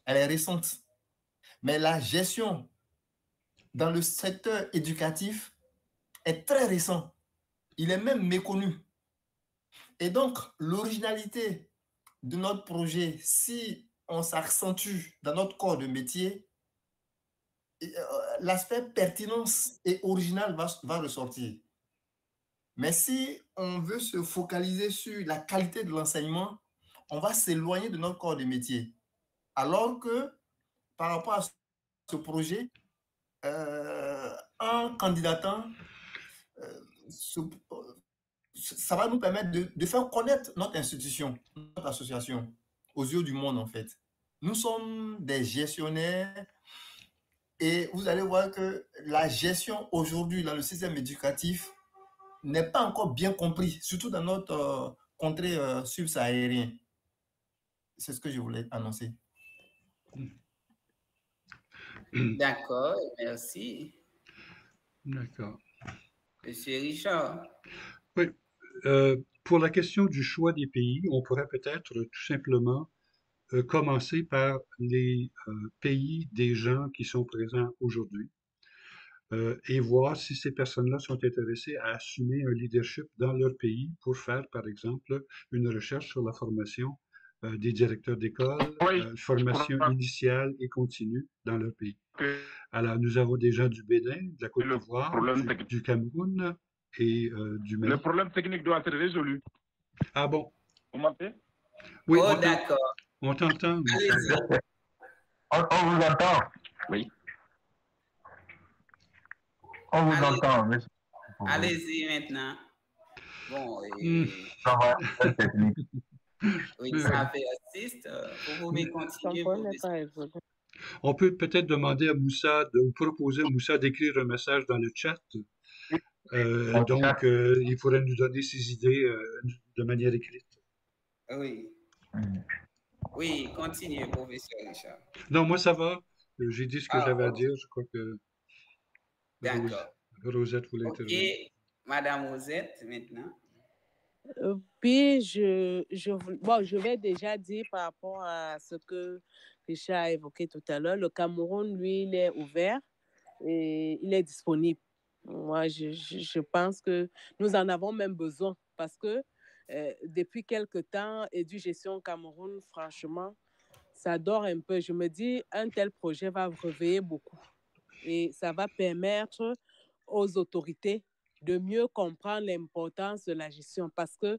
Elle est récente. Mais la gestion dans le secteur éducatif est très récent. Il est même méconnu. Et donc, l'originalité de notre projet, si on s'accentue dans notre corps de métier, l'aspect pertinence et original va ressortir. Mais si on veut se focaliser sur la qualité de l'enseignement, on va s'éloigner de notre corps de métier. Alors que, par rapport à ce projet, en candidatant, ça va nous permettre de faire connaître notre institution, notre association, aux yeux du monde, en fait. Nous sommes des gestionnaires et vous allez voir que la gestion aujourd'hui dans le système éducatif n'est pas encore bien compris, surtout dans notre contrée subsaharienne. C'est ce que je voulais annoncer. D'accord, merci. D'accord. Monsieur Richard. Oui. Pour la question du choix des pays, on pourrait peut-être tout simplement commencer par les pays des gens qui sont présents aujourd'hui et voir si ces personnes-là sont intéressées à assumer un leadership dans leur pays pour faire, par exemple, une recherche sur la formation des directeurs d'école, formation initiale et continue dans leur pays. Alors, nous avons des gens du Bénin, de la Côte d'Ivoire, du Cameroun et du Mali. Le problème technique doit être résolu. Ah bon? Vous m'entendez? Oui, oh, d'accord. On t'entend. Allez-y. On vous entend. Oui. On vous entend, monsieur. Allez-y maintenant. Bon, Ça va, c'est technique. oui, ça fait assiste. Vous pouvez continuer. On peut peut-être demander à Moussa ou proposer à Moussa d'écrire un message dans le chat. Donc, il pourrait nous donner ses idées de manière écrite. Oui. Oui, continuez, professeur Richard. Non, moi, ça va. J'ai dit ce que j'avais à dire. Je crois que Rosette voulait intervenir. Ok, Madame Rosette, maintenant. Puis, je vais déjà dire par rapport à ce que Richard a évoqué tout à l'heure. Le Cameroun, lui, il est ouvert et il est disponible. Moi, je pense que nous en avons même besoin parce que depuis quelque temps, Édugestion Cameroun, franchement, ça dort un peu. Je me dis, un tel projet va réveiller beaucoup et ça va permettre aux autorités de mieux comprendre l'importance de la gestion parce que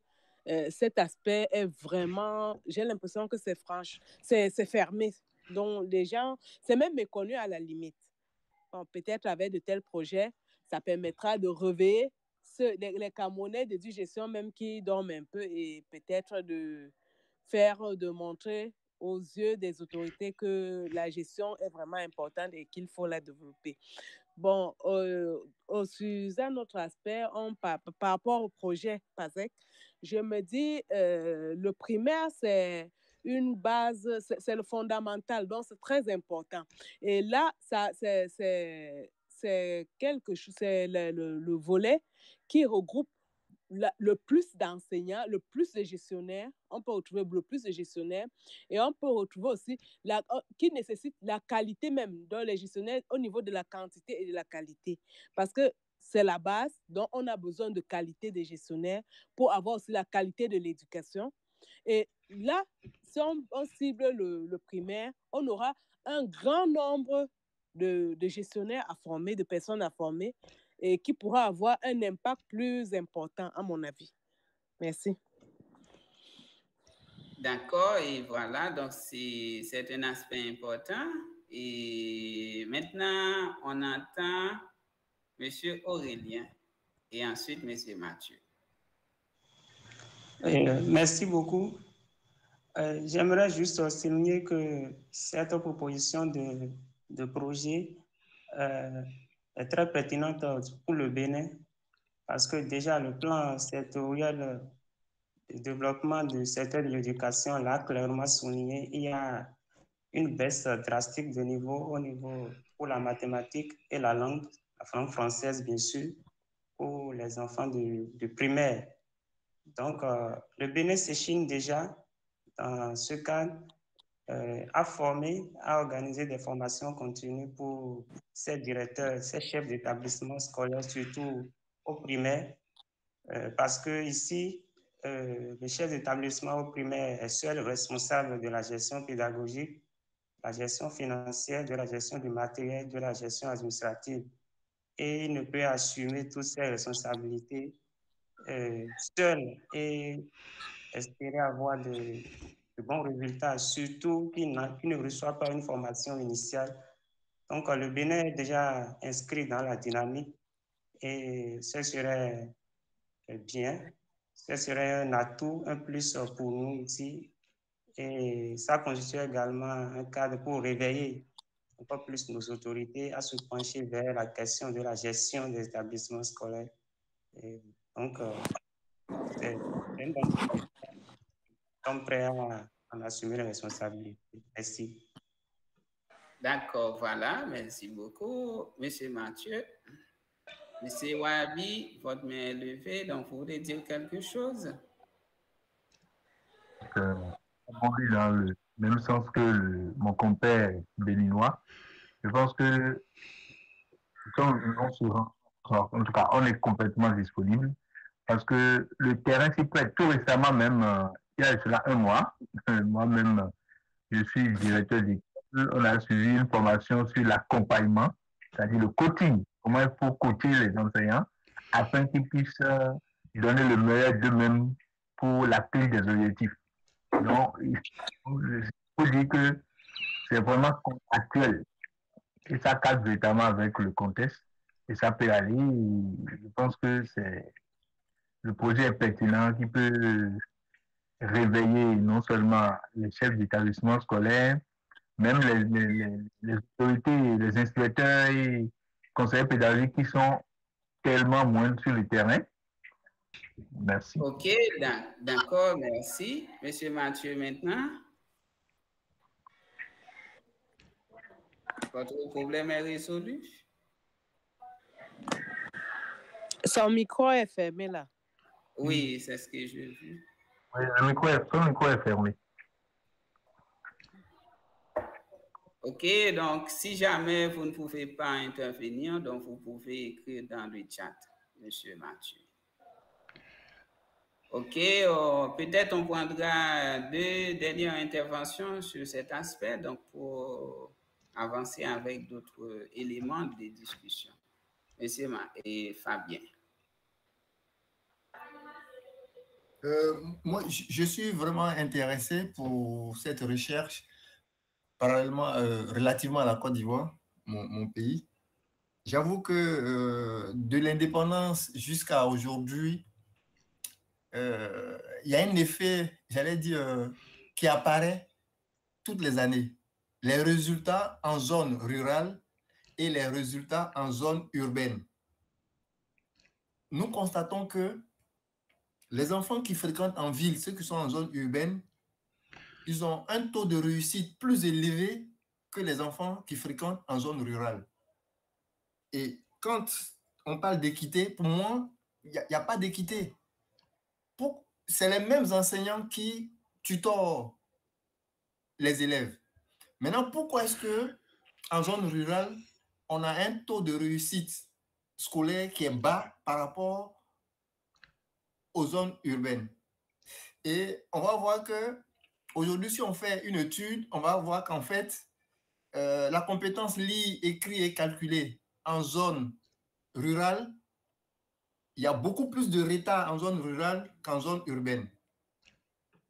cet aspect est vraiment, j'ai l'impression que c'est fermé. Donc, les gens, c'est même méconnu à la limite. Bon, peut-être avec de tels projets, ça permettra de réveiller les Camerounais d'éducation même qui dorment un peu et peut-être de montrer aux yeux des autorités que la gestion est vraiment importante et qu'il faut la développer. Bon, sur un autre aspect, par rapport au projet PASEC, je me dis, le primaire, c'est une base, c'est le fondamental, donc c'est très important. Et là, c'est quelque chose, c'est le volet qui regroupe le plus d'enseignants, le plus de gestionnaires, on peut retrouver le plus de gestionnaires et on peut retrouver aussi qui nécessite la qualité même dans les gestionnaires au niveau de la quantité et de la qualité. Parce que c'est la base, donc on a besoin de qualité des gestionnaires pour avoir aussi la qualité de l'éducation. Et là, si on cible le primaire, on aura un grand nombre de gestionnaires à former, de personnes à former, et qui pourra avoir un impact plus important, à mon avis. Merci. D'accord, et voilà, donc c'est un aspect important. Et maintenant, on entend M. Aurélien et ensuite M. Mathieu. Merci beaucoup. J'aimerais juste souligner que cette proposition de projet est très pertinente pour le Bénin parce que déjà le plan sectoriel de développement du secteur de l'éducation l'a clairement souligné. Il y a une baisse drastique de niveau pour la mathématique et la langue française, bien sûr, pour les enfants de primaire. Donc, le Bénin s'échine déjà dans ce cadre à former, à organiser des formations continues pour ces directeurs, ces chefs d'établissement scolaire, surtout au primaire, parce que ici, le chef d'établissement au primaire est seul responsable de la gestion pédagogique, la gestion financière, de la gestion du matériel, de la gestion administrative. Et il ne peut assumer toutes ces responsabilités seul et espérer avoir de bons résultats, surtout qu'il ne reçoit pas une formation initiale. Donc, le Bénin est déjà inscrit dans la dynamique et ce serait bien. Ce serait un atout, un plus pour nous ici. Et ça constitue également un cadre pour réveiller encore plus nos autorités à se pencher vers la question de la gestion des établissements scolaires. Et donc, c'est une bonne proposition. Nous sommes prêts à en assumer les responsabilités. Merci. D'accord, voilà, merci beaucoup, M. Mathieu. M. Wabi, votre main est levée, donc vous voulez dire quelque chose? Dans le même sens que mon compère béninois, je pense que quand on se rend, en tout cas, on est complètement disponible parce que le terrain s'y prête. Tout récemment, même, il y a cela un mois, moi-même, je suis directeur d'école. On a suivi une formation sur l'accompagnement, c'est-à-dire le coaching. Comment il faut coacher les enseignants afin qu'ils puissent donner le meilleur d'eux-mêmes pour l'atteinte des objectifs. Donc, il faut dire que c'est vraiment actuel. Et ça cadre véritablement avec le contexte. Et ça peut aller. Je pense que le projet est pertinent qui peut réveiller non seulement les chefs d'établissement scolaire, même les autorités, les inspecteurs et conseillers pédagogiques qui sont tellement moins sur le terrain. Merci. OK, d'accord, merci. Monsieur Mathieu, maintenant. Votre problème est résolu? Son micro est fermé là. Oui, c'est ce que j'ai vu. Oui, son micro est fermé. OK, donc si jamais vous ne pouvez pas intervenir, donc vous pouvez écrire dans le chat, Monsieur Mathieu. OK, peut-être on prendra 2 dernières interventions sur cet aspect, donc pour avancer avec d'autres éléments de discussion. Monsieur et Fabien. Moi, je suis vraiment intéressé pour cette recherche, parallèlement, relativement à la Côte d'Ivoire, mon pays. J'avoue que de l'indépendance jusqu'à aujourd'hui, il y a un effet, j'allais dire, qui apparaît toutes les années. Les résultats en zone rurale et les résultats en zone urbaine. Nous constatons que les enfants qui fréquentent en ville, ceux qui sont en zone urbaine, ils ont un taux de réussite plus élevé que les enfants qui fréquentent en zone rurale. Et quand on parle d'équité, pour moi, il n'y a pas d'équité. C'est les mêmes enseignants qui tutorent les élèves. Maintenant, pourquoi est-ce qu'en zone rurale, on a un taux de réussite scolaire qui est bas par rapport aux zones urbaines? Et on va voir que aujourd'hui, si on fait une étude, on va voir qu'en fait, la compétence lire, écrire et calculer en zone rurale, il y a beaucoup plus de retard en zone rurale qu'en zone urbaine.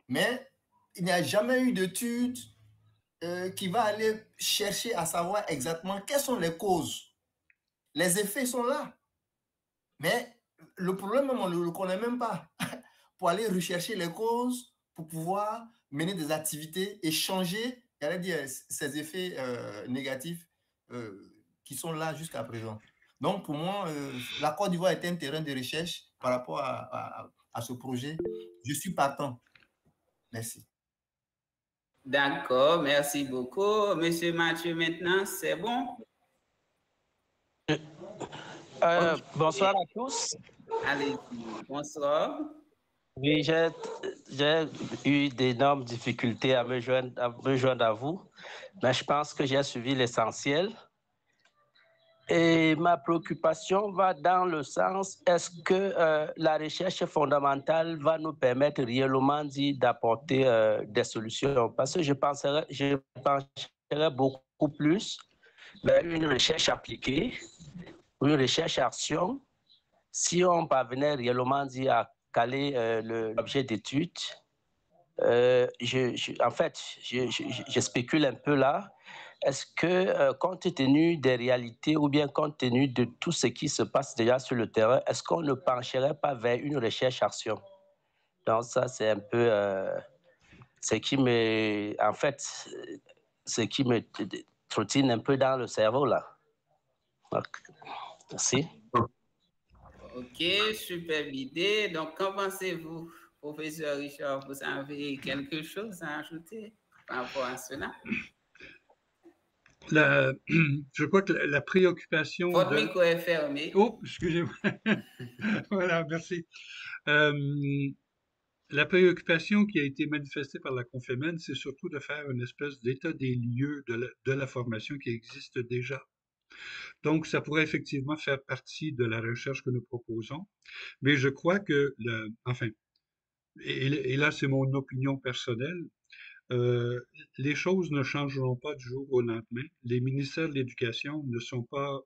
Mais il n'y a jamais eu d'étude qui va aller chercher à savoir exactement quelles sont les causes. Les effets sont là. Mais le problème, on ne le connaît même pas. Pour aller rechercher les causes, pour pouvoir mener des activités et changer, j'allais dire, ces effets négatifs qui sont là jusqu'à présent. Donc, pour moi, la Côte d'Ivoire est un terrain de recherche par rapport à ce projet. Je suis partant. Merci. D'accord, merci beaucoup. Monsieur Mathieu, maintenant, c'est bon? Okay. Bonsoir à tous. Allez-y, bonsoir. Oui, j'ai eu d'énormes difficultés à me joindre à vous, mais je pense que j'ai suivi l'essentiel. Et ma préoccupation va dans le sens, est-ce que la recherche fondamentale va nous permettre réellement d'apporter des solutions? Parce que je pencherais beaucoup plus vers une recherche appliquée, une recherche-action, si on parvenait réellement à caler l'objet d'étude. En fait, je spécule un peu là. Est-ce que, compte tenu des réalités ou bien compte tenu de tout ce qui se passe déjà sur le terrain, est-ce qu'on ne pencherait pas vers une recherche-action? Donc ça, c'est un peu ce qui me trottine un peu dans le cerveau là. Donc, merci. Ok, superbe idée. Donc, qu'en pensez-vous, professeur Richard? Vous avez quelque chose à ajouter par rapport à cela? Je crois que la préoccupation Votre micro est fermé. Oh, excusez-moi. Voilà, merci. La préoccupation qui a été manifestée par la Confémen, c'est surtout de faire une espèce d'état des lieux de la formation qui existe déjà. Donc, ça pourrait effectivement faire partie de la recherche que nous proposons, mais je crois que, enfin, et là c'est mon opinion personnelle, les choses ne changeront pas du jour au lendemain. Les ministères de l'Éducation ne sont pas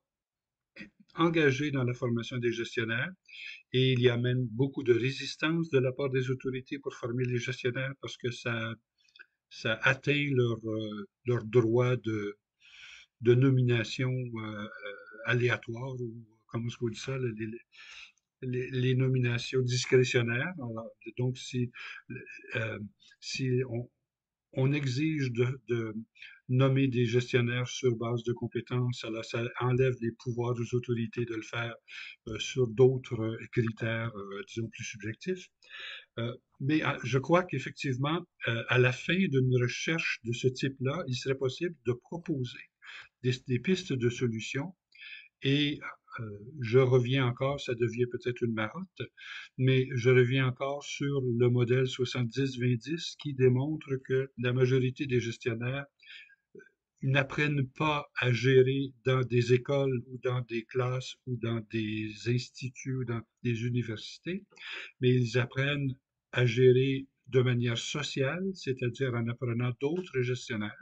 engagés dans la formation des gestionnaires et il y a même beaucoup de résistance de la part des autorités pour former les gestionnaires parce que ça atteint leur droit de nomination aléatoire ou comment est-ce qu'on dit ça, les nominations discrétionnaires. Alors, donc, si on exige de nommer des gestionnaires sur base de compétences, alors ça enlève les pouvoirs aux autorités de le faire sur d'autres critères, disons, plus subjectifs. Mais je crois qu'effectivement, à la fin d'une recherche de ce type-là, il serait possible de proposer des pistes de solutions et je reviens encore, ça devient peut-être une marotte, mais je reviens encore sur le modèle 70-20-10 qui démontre que la majorité des gestionnaires n'apprennent pas à gérer dans des écoles ou dans des classes ou dans des instituts ou dans des universités, mais ils apprennent à gérer de manière sociale, c'est-à-dire en apprenant d'autres gestionnaires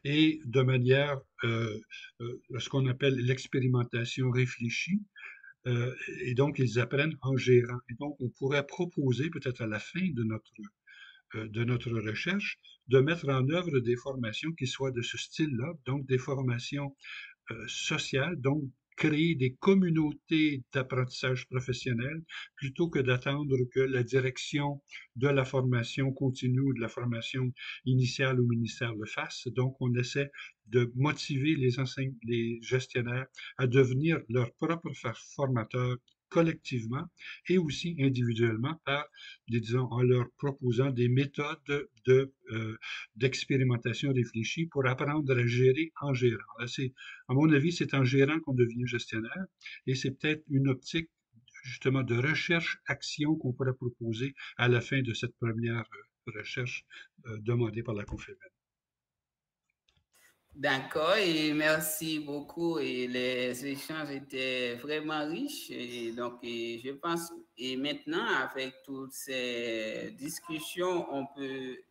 et de manière, ce qu'on appelle l'expérimentation réfléchie. Et donc, ils apprennent en gérant. Et donc, on pourrait proposer, peut-être à la fin de notre recherche, de mettre en œuvre des formations qui soient de ce style-là, donc des formations sociales, donc créer des communautés d'apprentissage professionnel plutôt que d'attendre que la direction de la formation continue ou de la formation initiale au ministère le fasse. Donc, on essaie de motiver les gestionnaires à devenir leurs propres formateurs collectivement et aussi individuellement disons, en leur proposant des méthodes d'expérimentation réfléchie pour apprendre à gérer en gérant. Là, à mon avis, c'est en gérant qu'on devient gestionnaire et c'est peut-être une optique justement de recherche-action qu'on pourrait proposer à la fin de cette première recherche demandée par la Confémen. D'accord, et merci beaucoup. Et les échanges étaient vraiment riches. Et donc, je pense, et maintenant, avec toutes ces discussions,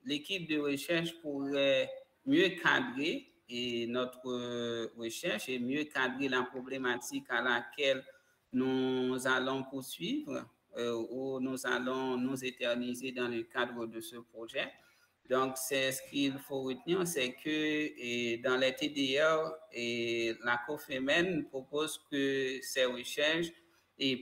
l'équipe de recherche pourrait mieux cadrer et notre recherche et mieux cadrer la problématique à laquelle nous allons poursuivre ou nous allons nous éterniser dans le cadre de ce projet. Donc, c'est ce qu'il faut retenir, c'est que dans les TDR, la COFEMEN propose que ces recherches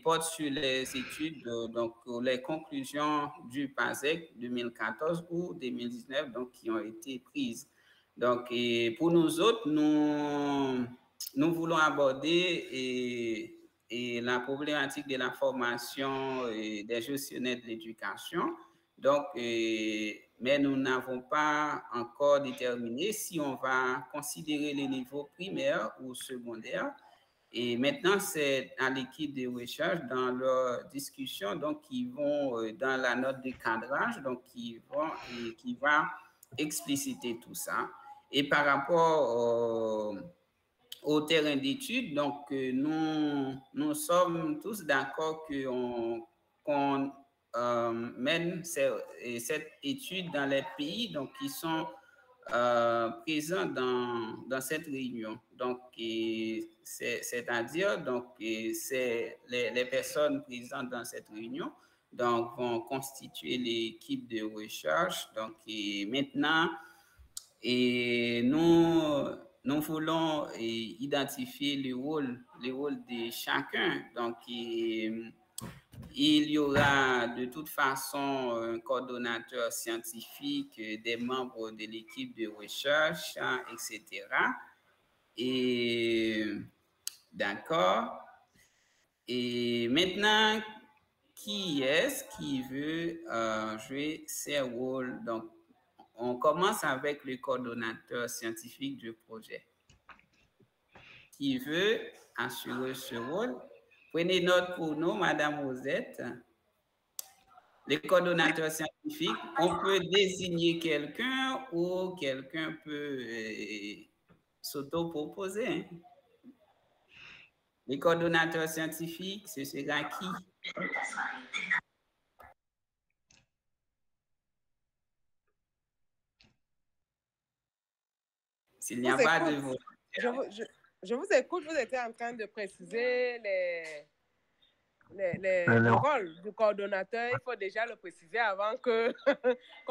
portent sur les études, donc les conclusions du PASEC 2014 ou 2019, donc qui ont été prises. Donc, pour nous autres, nous voulons aborder la problématique de la formation des gestionnaires de l'éducation. Donc, mais nous n'avons pas encore déterminé si on va considérer les niveaux primaires ou secondaires. Et maintenant, c'est à l'équipe de recherche dans leur discussion, donc qui vont dans la note de cadrage, donc qui va expliciter tout ça. Et par rapport au terrain d'études, donc nous sommes tous d'accord qu'on mène cette étude dans les pays donc, qui sont présents dans cette réunion. Donc, c'est-à-dire, donc, c'est les personnes présentes dans cette réunion donc, vont constituer l'équipe de recherche. Donc, maintenant, nous voulons identifier le rôle de chacun. Donc, il y aura de toute façon un coordonnateur scientifique, des membres de l'équipe de recherche, etc. Et d'accord. Et maintenant, qui est-ce qui veut jouer ces rôles? Donc, on commence avec le coordonnateur scientifique du projet. Qui veut assurer ce rôle? Prenez note pour nous, Madame Rosette. Le coordonnateur scientifique, on peut désigner quelqu'un ou quelqu'un peut s'auto-proposer. Hein? Le coordonnateur scientifique, ce sera qui? S'il n'y a pas de vote. Je vous écoute, vous étiez en train de préciser le rôle du coordonnateur. Il faut déjà le préciser avant qu'on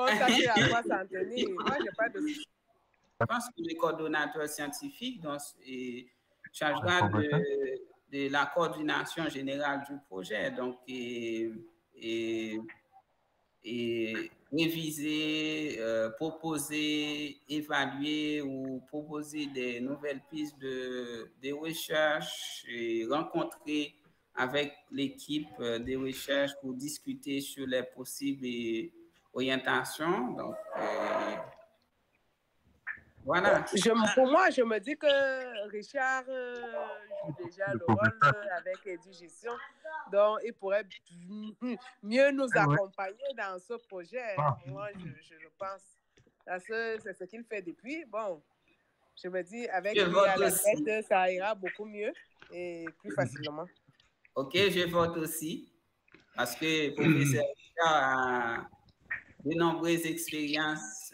sache à quoi s'en tenir. Moi, je n'ai pas de... Je pense que le coordonnateur scientifique chargera de la coordination générale du projet. Donc, réviser, proposer, évaluer ou proposer des nouvelles pistes de recherche et rencontrer avec l'équipe de recherche pour discuter sur les possibles orientations. Donc, voilà. Pour moi, je me dis que Richard joue déjà le rôle avec Édugestion, donc il pourrait mieux nous accompagner dans ce projet. Moi, je le pense. Parce que c'est ce qu'il fait depuis. Bon, je me dis, avec lui à la tête, ça ira beaucoup mieux et plus facilement. OK, je vote aussi. Parce que le professeur Richard a de nombreuses expériences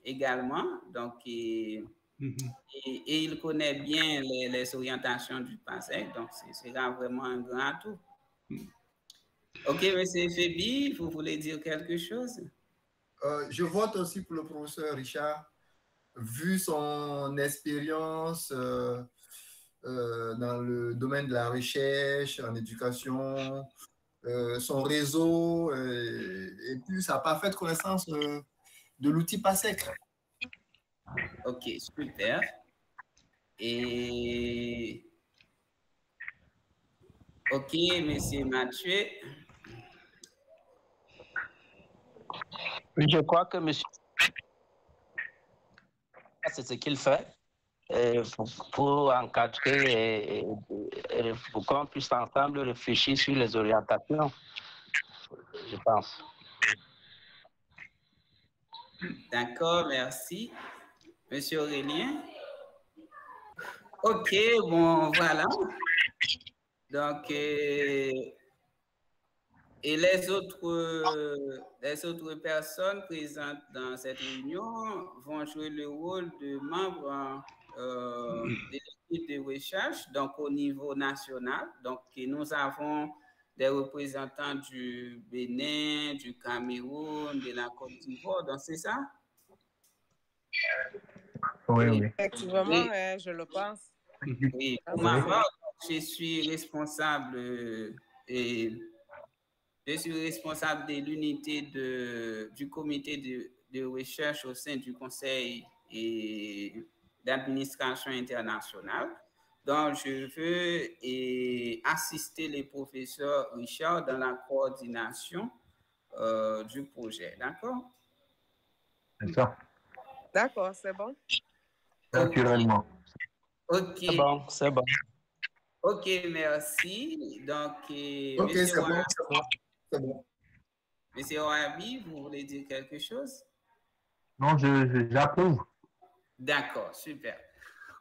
également. Donc, et il connaît bien les orientations du passé. Donc, ce sera vraiment un grand atout. OK, M. Fébi, vous voulez dire quelque chose? Je vote aussi pour le professeur Richard, vu son expérience dans le domaine de la recherche, en éducation, son réseau et puis sa parfaite connaissance de l'outil PASEC. OK, super. Et OK, Monsieur Mathieu. Je crois que monsieur, c'est ce qu'il fait pour encadrer et pour qu'on puisse ensemble réfléchir sur les orientations, je pense. D'accord, merci. Monsieur Aurélien? OK, bon, voilà. Donc, Et les autres personnes présentes dans cette réunion vont jouer le rôle de membres de l'équipe de recherche, donc au niveau national. Donc, nous avons des représentants du Bénin, du Cameroun, de la Côte d'Ivoire. Donc, c'est ça? Oui. Effectivement, je le pense. Oui, pour ma part, je suis responsable de l'unité du comité de recherche au sein du Conseil d'administration internationale. Donc, je veux assister le professeur Richard dans la coordination du projet. D'accord? C'est ça. D'accord, c'est bon. Naturellement. OK. C'est bon, c'est bon. OK, merci. Donc, Ok, c'est bon, c'est bon. Monsieur Ouabi, vous voulez dire quelque chose? Non, j'approuve. D'accord, super.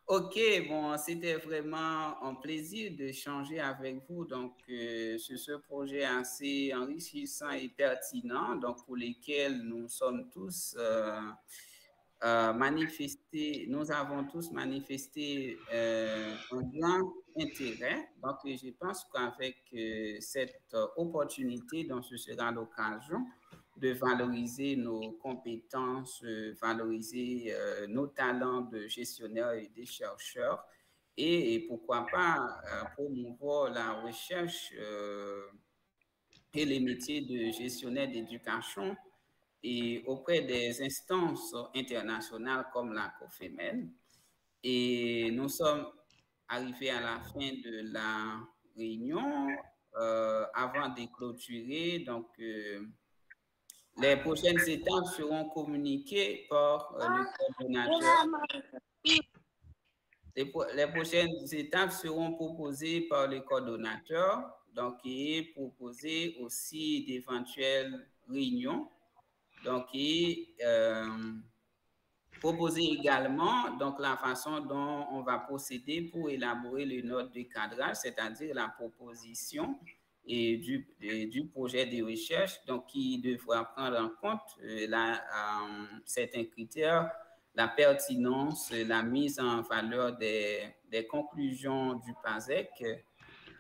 OK, bon, c'était vraiment un plaisir de d'échanger avec vous donc, sur ce projet assez enrichissant et pertinent, donc pour lesquels nous sommes tous nous avons tous manifesté un grand intérêt. Donc, je pense qu'avec cette opportunité, donc ce sera l'occasion de valoriser nos compétences, valoriser nos talents de gestionnaires et de chercheurs et pourquoi pas promouvoir la recherche et les métiers de gestionnaire d'éducation et auprès des instances internationales comme la COFEMEL. Et nous sommes arrivés à la fin de la réunion. Avant de clôturer, donc, les prochaines étapes seront communiquées par le coordonnateur. Les prochaines étapes seront proposées par le coordonnateur, donc, et proposer aussi d'éventuelles réunions. Donc, proposer également donc, la façon dont on va procéder pour élaborer les notes de cadrage, c'est-à-dire la proposition et du projet de recherche, donc qui devra prendre en compte certains critères, la pertinence, la mise en valeur des conclusions du PASEC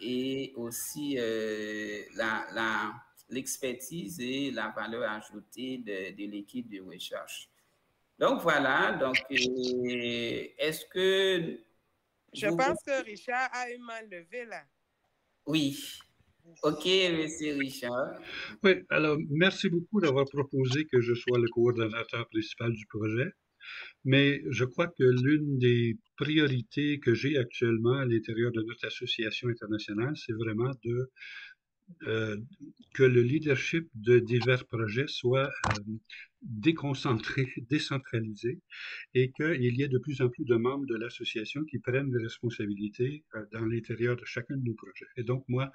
et aussi l'expertise et la valeur ajoutée de l'équipe de recherche. Donc voilà, donc est-ce que... Je pense que Richard a une main levée là. Oui. OK, monsieur Richard. Oui, alors merci beaucoup d'avoir proposé que je sois le coordonnateur principal du projet. Mais je crois que l'une des priorités que j'ai actuellement à l'intérieur de notre association internationale, c'est vraiment que le leadership de divers projets soit déconcentré, décentralisé, et qu'il y ait de plus en plus de membres de l'association qui prennent des responsabilités dans l'intérieur de chacun de nos projets. Et donc moi,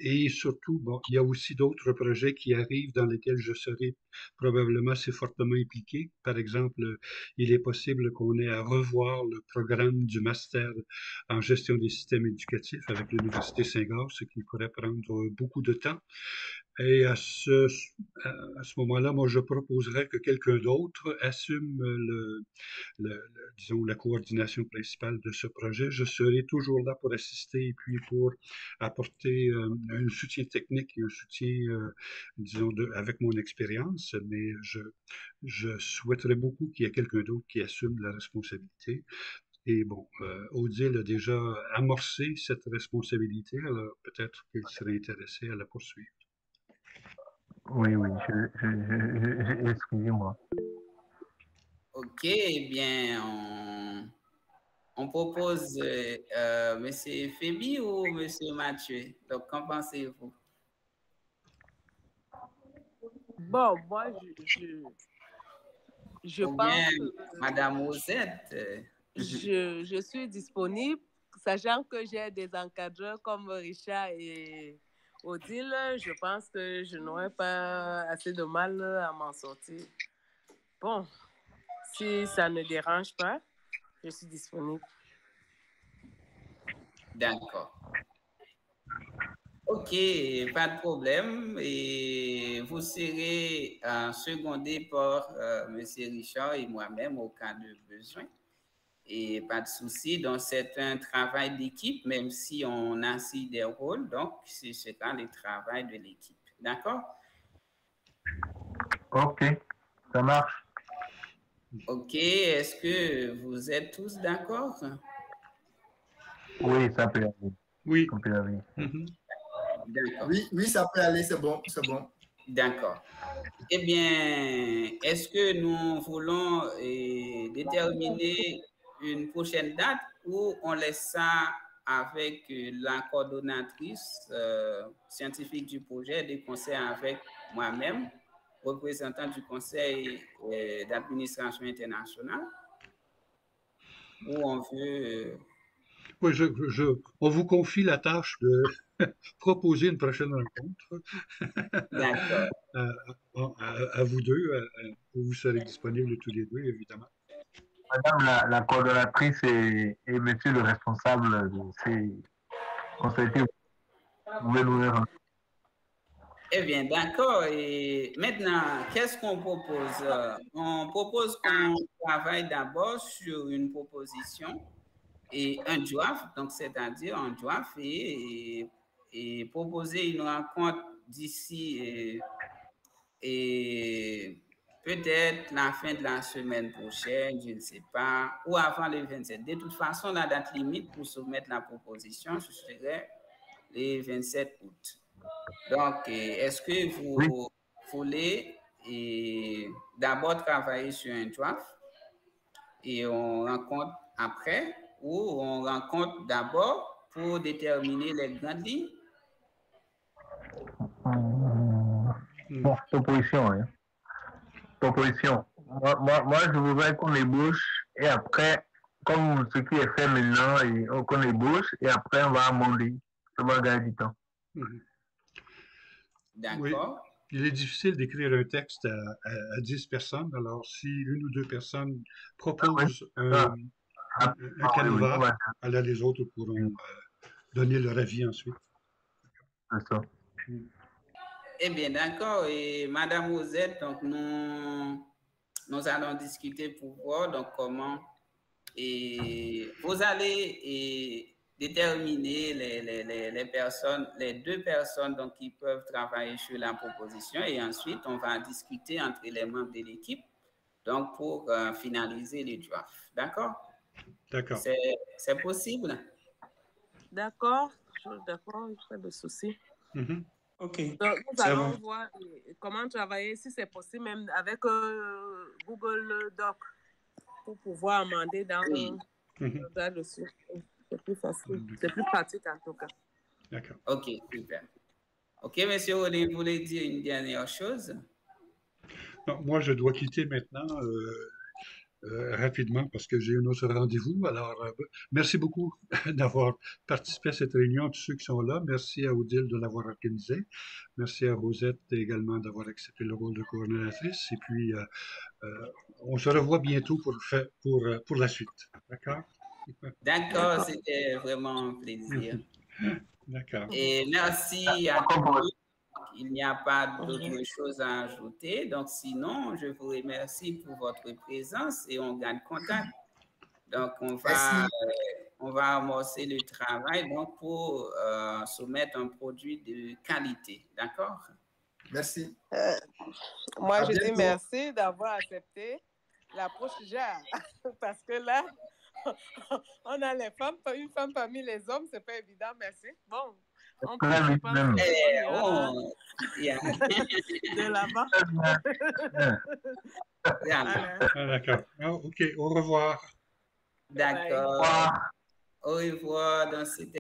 et surtout, bon, il y a aussi d'autres projets qui arrivent dans lesquels je serai probablement assez fortement impliqué. Par exemple, il est possible qu'on ait à revoir le programme du master en gestion des systèmes éducatifs avec l'Université Saint-Gall, ce qui pourrait prendre beaucoup de temps. Et à ce moment-là, moi, je proposerais que quelqu'un d'autre assume disons, la coordination principale de ce projet. Je serai toujours là pour assister et puis pour apporter un soutien technique et un soutien, disons, avec mon expérience, mais je souhaiterais beaucoup qu'il y ait quelqu'un d'autre qui assume la responsabilité. Et bon, Odile a déjà amorcé cette responsabilité, alors peut-être qu'il serait intéressé à la poursuivre. Oui, excusez-moi. OK, eh bien, on propose M. Fébi ou M. Mathieu. Donc, qu'en pensez-vous? Bon, moi, je ou pense bien, que Madame Rosette. je suis disponible, sachant que j'ai des encadreurs comme Richard et Odile. Je pense que je n'aurai pas assez de mal à m'en sortir. Bon, si ça ne dérange pas, je suis disponible. D'accord. Ok, pas de problème. Et vous serez secondé par M. Richard et moi-même au cas de besoin. Et pas de souci. Donc, c'est un travail d'équipe, même si on assigne des rôles. Donc, c'est quand le travail de l'équipe. D'accord? Ok, ça marche. Ok, est-ce que vous êtes tous d'accord? Oui, ça peut aller. Oui. Ça peut aller. D'accord. Oui, ça peut aller, c'est bon, c'est bon. D'accord. Eh bien, est-ce que nous voulons déterminer une prochaine date ou on laisse ça avec la coordonnatrice scientifique du projet de conseil avec moi-même, représentant du conseil d'administration internationale, ou on veut... Oui, on vous confie la tâche de proposer une prochaine rencontre. D'accord. À vous deux, vous serez disponibles tous les deux, évidemment. Madame la coordonnatrice et monsieur le responsable de ces conseils, vous pouvez nous les rendre. Eh bien, d'accord. Et maintenant, qu'est-ce qu'on propose? On propose qu'on travaille d'abord sur une proposition et un draft, donc c'est-à-dire un draft et proposer une rencontre d'ici et peut-être la fin de la semaine prochaine, je ne sais pas, ou avant le 27. De toute façon, la date limite pour soumettre la proposition, ce serait le 27 août. Donc, est-ce que vous voulez d'abord travailler sur un draft et on rencontre après ou on rencontre d'abord pour déterminer les grandes lignes? Bon, proposition, hein. Proposition. Moi, je voudrais qu'on ébauche et après, comme ce qui est fait maintenant, qu'on ébauche et après on va amender. Ça va gagner du temps. D'accord. Oui. Il est difficile d'écrire un texte à 10 personnes. Alors, si une ou deux personnes proposent un canevas, alors les autres pourront donner leur avis ensuite. C'est ça. Eh bien, d'accord. Et Madame Rosette, donc nous allons discuter pour voir donc comment vous allez déterminer les personnes, les deux personnes donc, qui peuvent travailler sur la proposition et ensuite on va discuter entre les membres de l'équipe donc pour finaliser le draft. D'accord? D'accord. C'est possible? D'accord, d'accord, pas de souci. OK. Donc, nous allons voir comment travailler, si c'est possible, même avec Google Doc pour pouvoir amender là-dessus. C'est plus facile, c'est plus pratique en tout cas. D'accord. OK, super. OK, monsieur Rodin, vous voulez dire une dernière chose? Non, moi, je dois quitter maintenant rapidement parce que j'ai un autre rendez-vous. Alors, merci beaucoup d'avoir participé à cette réunion, tous ceux qui sont là. Merci à Odile de l'avoir organisée. Merci à Rosette également d'avoir accepté le rôle de coordonnatrice. Et puis, on se revoit bientôt pour la suite. D'accord? D'accord, c'était vraiment un plaisir. D'accord. Et merci à tous. Il n'y a pas d'autre chose à ajouter. Donc, sinon, je vous remercie pour votre présence et on garde contact. Donc, on va amorcer le travail donc, pour soumettre un produit de qualité. D'accord? Merci. Moi, je dis merci d'avoir accepté l'approche gère. Parce que là, on a les femmes, une femme parmi les hommes, c'est pas évident. Merci. Bon. On peut de là-bas. D'accord. OK, au revoir. D'accord. Au revoir dans cette